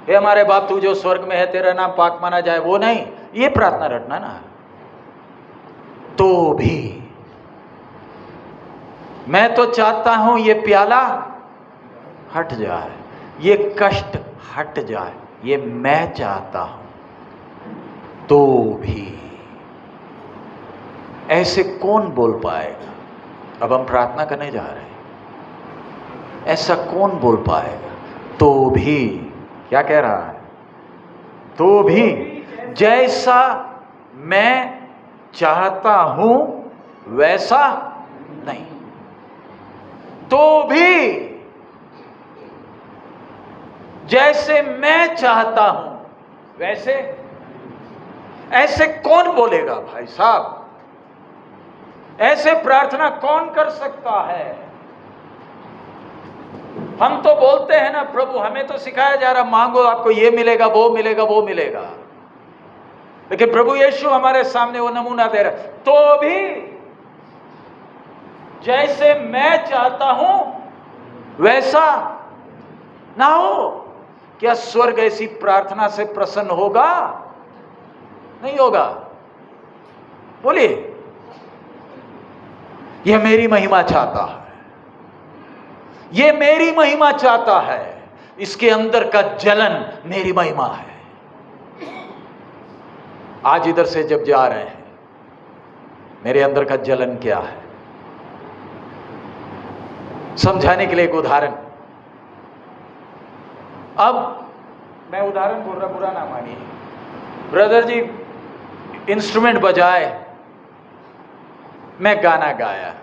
हे हमारे बाप तू जो स्वर्ग में है, तेरा नाम पाक माना जाए, वो नहीं, ये प्रार्थना रटना ना। तो भी मैं तो चाहता हूं ये प्याला हट जाए, ये कष्ट हट जाए, ये मैं चाहता हूं। तो भी ऐसे कौन बोल पाएगा? अब हम प्रार्थना करने जा रहे हैं, ऐसा कौन बोल पाएगा? तो भी क्या कह रहा है? तो भी जैसा मैं चाहता हूं वैसा नहीं। तो भी जैसे मैं चाहता हूं वैसे, ऐसे कौन बोलेगा भाई साहब? ऐसे प्रार्थना कौन कर सकता है? हम तो बोलते हैं ना, प्रभु हमें तो सिखाया जा रहा मांगो आपको ये मिलेगा, वो मिलेगा, वो मिलेगा। लेकिन प्रभु यीशु हमारे सामने वो नमूना दे रहा है। तो भी जैसे मैं चाहता हूं वैसा ना हो। क्या स्वर्ग ऐसी प्रार्थना से प्रसन्न होगा? नहीं होगा। बोलिए, यह मेरी महिमा चाहता है, यह मेरी महिमा चाहता है, इसके अंदर का जलन मेरी महिमा है। आज इधर से जब जा रहे हैं मेरे अंदर का जलन क्या है। समझाने के लिए एक उदाहरण, अब मैं उदाहरण बोल रहा, बुरा ना मानिए। ब्रदर जी इंस्ट्रूमेंट बजाए, मैं गाना गाया,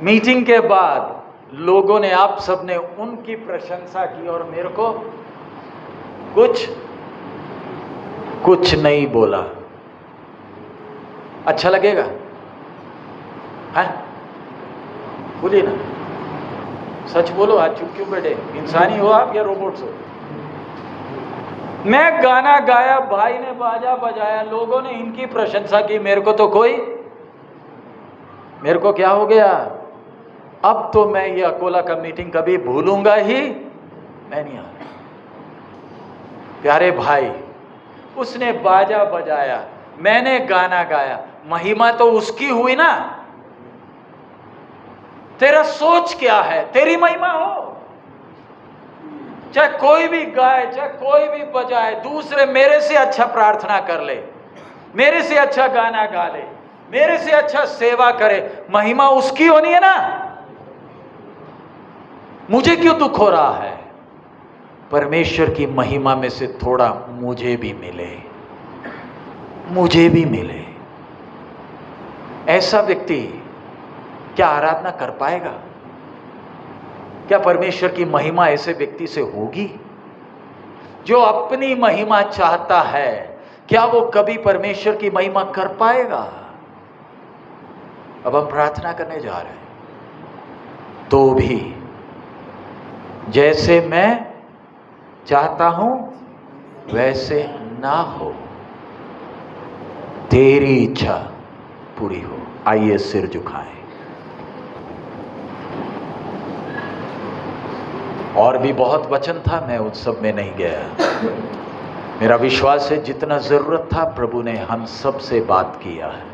मीटिंग के बाद लोगों ने, आप सबने उनकी प्रशंसा की और मेरे को कुछ नहीं बोला, अच्छा लगेगा? है? बोलिए ना, सच बोलो, आज चुप क्यों बैठे? इंसानी हो आप या रोबोट्स हो? मैं गाना गाया, भाई ने बाजा बजाया, लोगों ने इनकी प्रशंसा की, मेरे को क्या हो गया? अब तो मैं ये अकोला का मीटिंग कभी भूलूंगा ही मैं नहीं। आ प्यारे भाई, उसने बाजा बजाया, मैंने गाना गाया, महिमा तो उसकी हुई ना। तेरा सोच क्या है? तेरी महिमा हो। चाहे कोई भी गाए, चाहे कोई भी बजाए, दूसरे मेरे से अच्छा प्रार्थना कर ले, मेरे से अच्छा गाना गा ले, मेरे से अच्छा सेवा करे, महिमा उसकी होनी है ना। मुझे क्यों दुख हो रहा है? परमेश्वर की महिमा में से थोड़ा मुझे भी मिले। ऐसा व्यक्ति क्या आराधना कर पाएगा? क्या परमेश्वर की महिमा ऐसे व्यक्ति से होगी? जो अपनी महिमा चाहता है, क्या वो कभी परमेश्वर की महिमा कर पाएगा? अब हम प्रार्थना करने जा रहे हैं, तो भी जैसे मैं चाहता हूं वैसे ना हो, तेरी इच्छा पूरी हो। आइए सिर झुकाएं। और भी बहुत वचन था, मैं उस सब में नहीं गया। मेरा विश्वास है जितना जरूरत था प्रभु ने हम सब से बात किया है।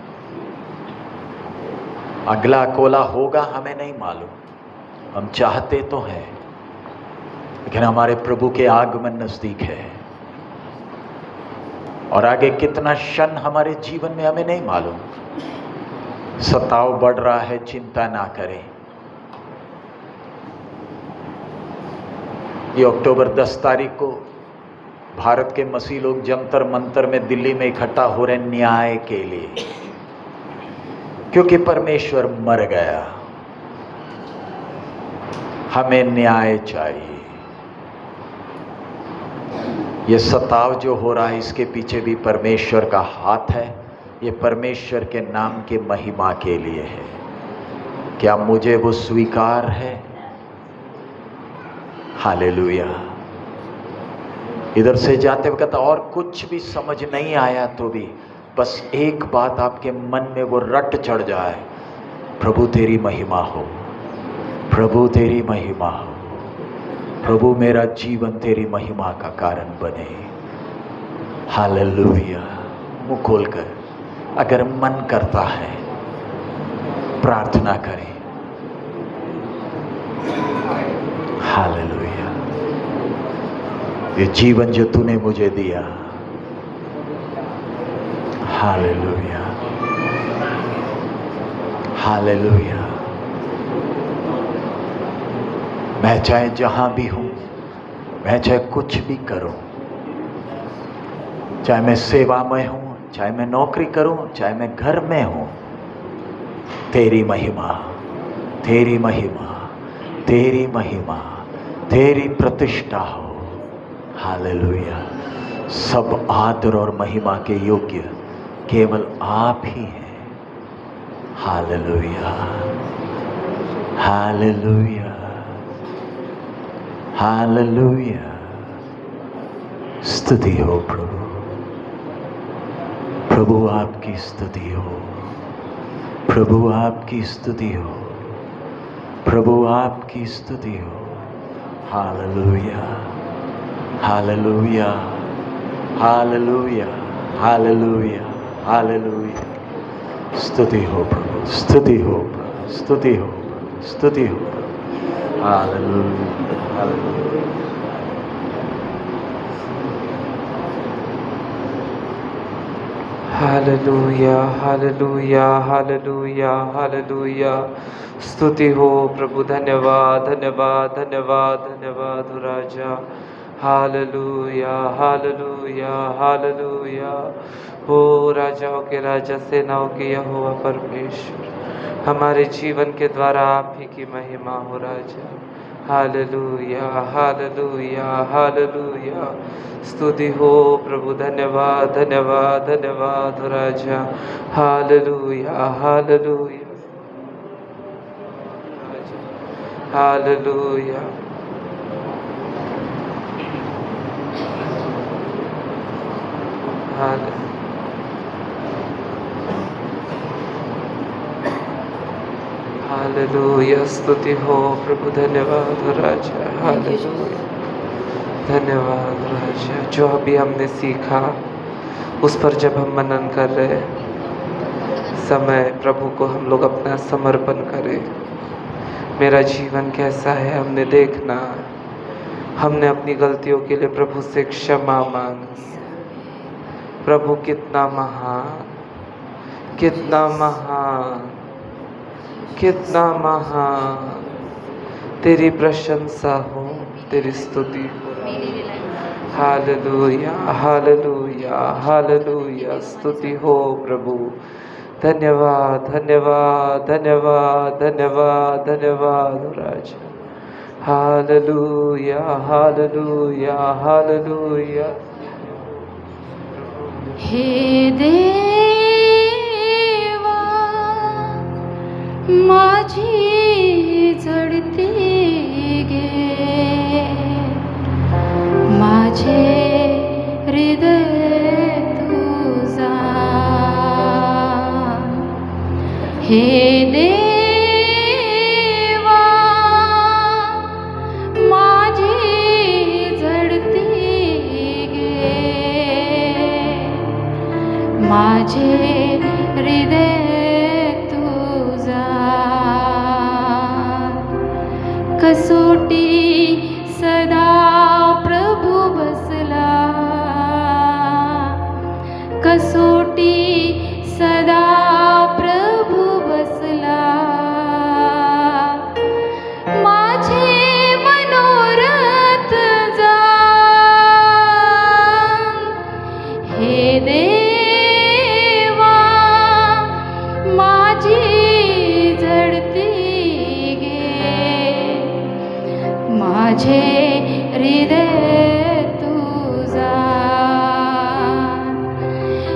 अगला कोला होगा हमें नहीं मालूम, हम चाहते तो हैं, लेकिन हमारे प्रभु के आगमन नजदीक है और आगे कितना क्षण हमारे जीवन में हमें नहीं मालूम। सताव बढ़ रहा है, चिंता ना करें। ये अक्टूबर 10 तारीख को भारत के मसीह लोग जंतर मंतर में दिल्ली में इकट्ठा हो रहे न्याय के लिए, क्योंकि परमेश्वर मर गया। हमें न्याय चाहिए। ये सताव जो हो रहा है, इसके पीछे भी परमेश्वर का हाथ है। ये परमेश्वर के नाम के महिमा के लिए है। क्या मुझे वो स्वीकार है? हालेलुया। इधर से जाते वक्त और कुछ भी समझ नहीं आया तो भी बस एक बात आपके मन में वो रट चढ़ जाए, प्रभु तेरी महिमा हो, प्रभु तेरी महिमा हो, प्रभु मेरा जीवन तेरी महिमा का कारण बने। हालेलुया। मुंह खोलकर अगर मन करता है प्रार्थना करें। हालेलुया। ये जीवन जो तूने मुझे दिया, हालेलुया, हालेलुया। मैं चाहे जहां भी हूं, मैं चाहे कुछ भी करूं, चाहे मैं सेवा में हूं, चाहे मैं नौकरी करूं, चाहे मैं घर में हूं, तेरी महिमा, तेरी महिमा, तेरी महिमा, तेरी प्रतिष्ठा हो। हालेलुया। सब आदर और महिमा के योग्य केवल आप ही हैं। Hallelujah, hallelujah, hallelujah. स्तुति हो प्रभु, प्रभु आपकी स्तुति हो, प्रभु आपकी स्तुति हो, प्रभु आपकी स्तुति हो। Hallelujah, hallelujah, hallelujah, hallelujah, hallelujah. स्तुति हो प्रभु, स्तुति हो प्रभु, स्तुति हो प्रभु, स्तुति हो प्रभु। Hallelujah, hallelujah. Hallelujah, hallelujah, hallelujah, hallelujah. स्तुति हो प्रभु, धन्यवाद, धन्यवाद, धन्यवाद, धन्यवाद हो राजा। Hallelujah, hallelujah, hallelujah. हो राजाओं के राजा, सेनाओं के यहोवा परमेश्वर, हमारे जीवन के द्वारा आप ही की महिमा हो राजा। Hallelujah, hallelujah, hallelujah. स्तुति हो प्रभु, धन्यवाद, धन्यवाद, धन्यवाद हो राजा। Hallelujah, hallelujah, hallelujah. हालेलुया। स्तुति हो प्रभु, धन्यवाद हो राजा। हालेलुया, धन्यवाद हो राजा। जो अभी हमने सीखा उस पर जब हम मनन कर रहे समय प्रभु को हम लोग अपना समर्पण करें। मेरा जीवन कैसा है हमने देखना, हमने अपनी गलतियों के लिए प्रभु से क्षमा मांगी। प्रभु कितना महान, कितना महान, कितना महान। तेरी प्रशंसा हो, तेरी स्तुति हो। Hallelujah, hallelujah, hallelujah. स्तुति हो प्रभु, धन्यवाद, धन्यवाद, धन्यवाद, धन्यवाद, धन्यवाद हो राजा। Hallelujah, hallelujah, hallelujah. हे देवा माझी जडती गे, माझे हृदय तुझा। हे देवा माझी जडती गे, माझे हृदय तुझा। कसोटी सदा प्रभु बसला, कसोटी सदा प्रभु बसला। माझे मनोरथ जा, हे देवा माझी जडती गे, माझे हृदय तुझा।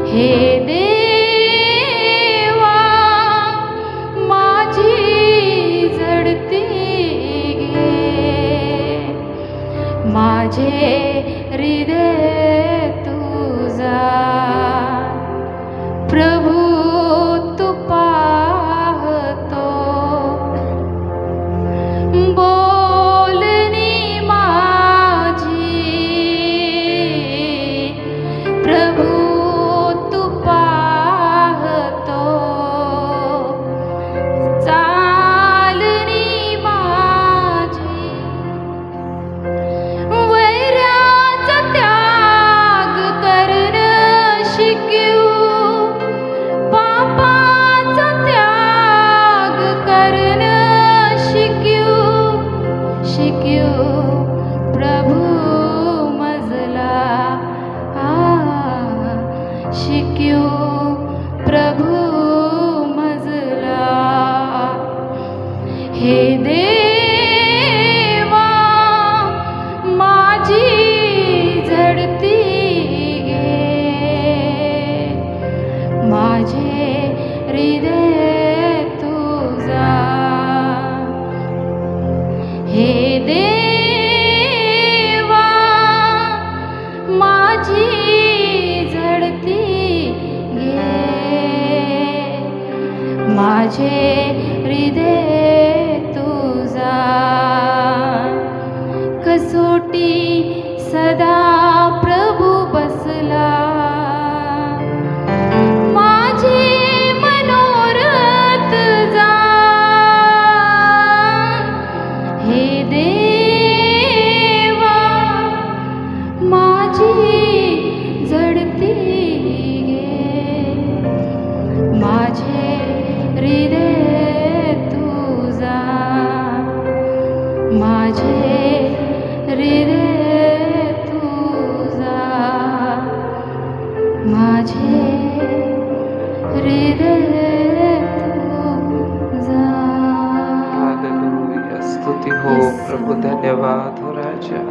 हे देवा माझी जडती गे, माझे हृदय तुझा। प्रभु तू पाहतो बोलणी माझी, प्रभु तू पाहतो चालणी माझी। वैराचा त्याग करणं शिकवू, पापाचा त्याग करणं शिकवू, शिकवू प्रभु मजला। शिकवू प्रभु मजला। हे देवा माझी झडती गे, माझे हृदय तुझा। हे देवा माझी झडती गे, माझे हृदय तुझा। कसोटी सदा प्रभु बसला, माझे मनोरथ जा। हे देवा माझी जडती गे, माझे हृदय तुझा. हालेलुया, स्तुति हो प्रभु, धन्यवाद हो राजा.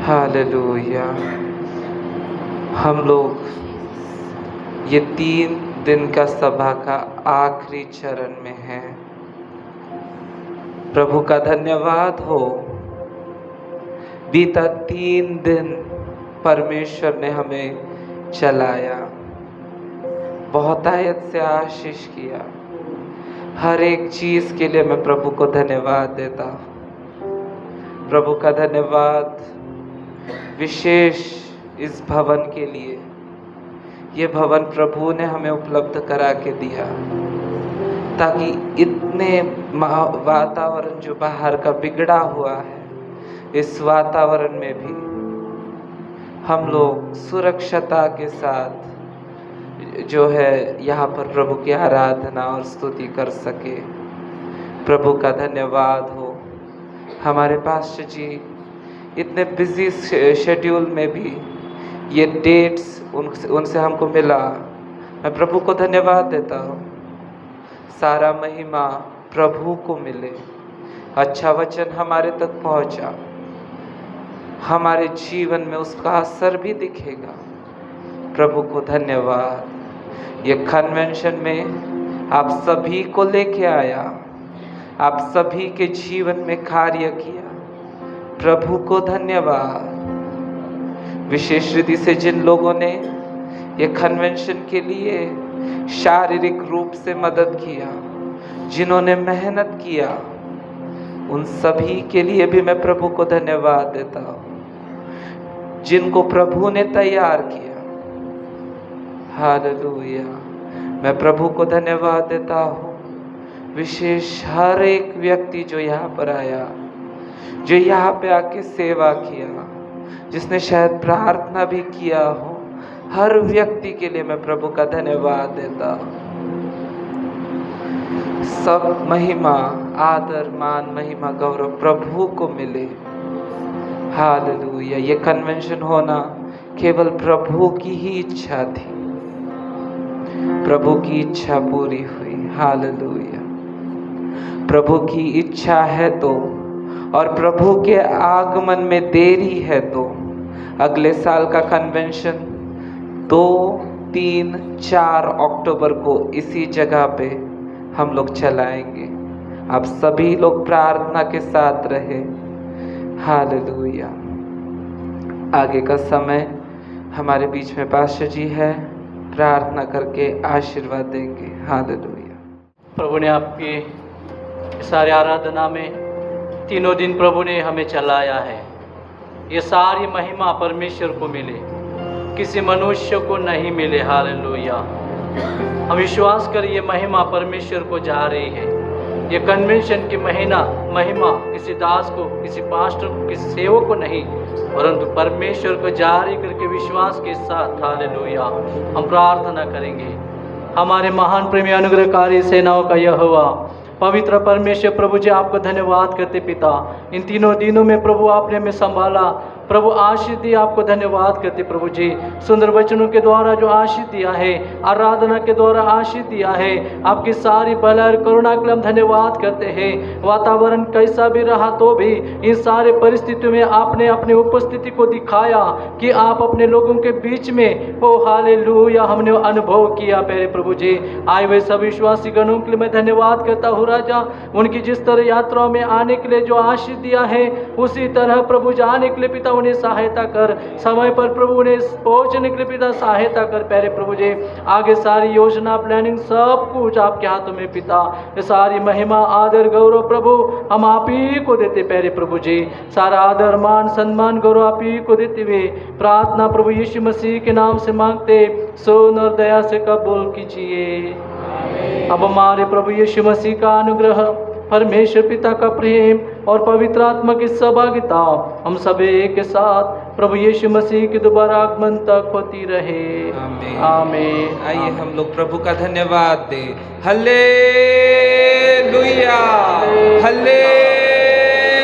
हालेलुया. हम लोग ये 3 दिन का सभा का आखिरी चरण में हैं. प्रभु का धन्यवाद हो. बीता 3 दिन परमेश्वर ने हमें चलाया, बहुतायत से आशीष किया. हर एक चीज के लिए मैं प्रभु को धन्यवाद देता हूँ. प्रभु का धन्यवाद विशेष इस भवन के लिए. ये भवन प्रभु ने हमें उपलब्ध करा के दिया ताकि इतने वातावरण जो बाहर का बिगड़ा हुआ है, इस वातावरण में भी हम लोग सुरक्षता के साथ जो है यहाँ पर प्रभु की आराधना और स्तुति कर सके. प्रभु का धन्यवाद हो. हमारे पास्टर जी इतने बिजी शेड्यूल में भी ये डेट्स उनसे हमको मिला. मैं प्रभु को धन्यवाद देता हूँ. सारा महिमा प्रभु को मिले. अच्छा वचन हमारे तक पहुँचा, हमारे जीवन में उसका असर भी दिखेगा. प्रभु को धन्यवाद. ये कन्वेंशन में आप सभी को लेके आया, आप सभी के जीवन में कार्य किया. प्रभु को धन्यवाद. विशेष रीति से जिन लोगों ने ये कन्वेंशन के लिए शारीरिक रूप से मदद किया, जिन्होंने मेहनत किया, उन सभी के लिए भी मैं प्रभु को धन्यवाद देता हूँ. जिनको प्रभु ने तैयार किया, हालेलुया, मैं प्रभु को धन्यवाद देता हूँ. विशेष हर एक व्यक्ति जो यहाँ पर आया, जो यहाँ पे आके सेवा किया, जिसने शायद प्रार्थना भी किया हो, हर व्यक्ति के लिए मैं प्रभु का धन्यवाद देता हूँ. सब महिमा, आदर, मान, महिमा, गौरव प्रभु को मिले. हालेलुया. ये कन्वेंशन होना केवल प्रभु की ही इच्छा थी. प्रभु की इच्छा पूरी हुई. हालेलुया. प्रभु की इच्छा है तो, और प्रभु के आगमन में देरी है तो अगले साल का कन्वेंशन 2, 3, 4 अक्टूबर को इसी जगह पे हम लोग चलाएंगे. आप सभी लोग प्रार्थना के साथ रहे. हालेलुया. आगे का समय हमारे बीच में पास्टर जी है, प्रार्थना करके आशीर्वाद देंगे. हालेलुया. प्रभु ने आपकी सारी आराधना में 3 दिन प्रभु ने हमें चलाया है. ये सारी महिमा परमेश्वर को मिले, किसी मनुष्य को नहीं मिले. हालेलुया. हम विश्वास करें ये महिमा परमेश्वर को जा रही है. ये कन्वेंशन की महिमा किसी दास को, किसी पास्टर को, किसी सेवक को नहीं, परंतु परमेश्वर को जारी करके विश्वास के साथ, हालेलुया, हम प्रार्थना करेंगे. हमारे महान प्रेमी अनुग्रहकारी सेनाओं का यहोवा पवित्र परमेश्वर प्रभु जी, आपको धन्यवाद करते पिता. इन 3 दिनों में प्रभु आपने हमें संभाला, प्रभु आशीष दिया. आपको धन्यवाद करते प्रभु जी. सुंदर वचनों के द्वारा जो आशीष दिया है, आराधना के द्वारा आशीष दिया है, आपकी सारी भलाई और करुणा के लिए हम धन्यवाद करते हैं. वातावरण कैसा भी रहा तो भी इन सारे परिस्थितियों में आपने अपनी उपस्थिति को दिखाया कि आप अपने लोगों के बीच में हो. हालेलुया. हमने अनुभव किया प्यारे प्रभु जी. आए हुए सभी विश्वासी गणों के लिए मैं धन्यवाद करता हूँ राजा. उनकी जिस तरह यात्राओं में आने के लिए जो आशीष दिया है, उसी तरह प्रभु जाने के लिए पिता उन्हें सहायता कर. समय पर प्रभु उन्हें पहुंचने के लिए पिता सहायता कर प्यारे प्रभु जी. आगे सारी योजना, प्लानिंग, सब कुछ आपके हाथों में पिता. ये सारी महिमा, आदर, गौरव प्रभु हम आप ही को देते प्यारे प्रभु जी. सारा आदर, मान, सम्मान, गौरव आप ही को देते हुए प्रार्थना प्रभु यीशु मसीह के नाम से मांगते, सुन और दया से कबूल कीजिए. अब हमारे प्रभु यीशु मसीह का अनुग्रह, परमेश्वर पिता का प्रेम और पवित्र आत्मा की सहभागिता हम सभी के साथ प्रभु यीशु मसीह के दोबारा आगमन तक होती रहे. आमीन. आमीन. आइए हम लोग प्रभु का धन्यवाद दें. Hallelujah, hallelujah,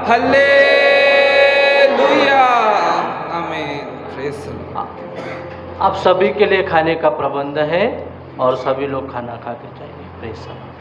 hallelujah. आमीन. Praise the Lord. आप सभी के लिए खाने का प्रबंध है और सभी लोग खाना खा के जाइए। Praise the Lord.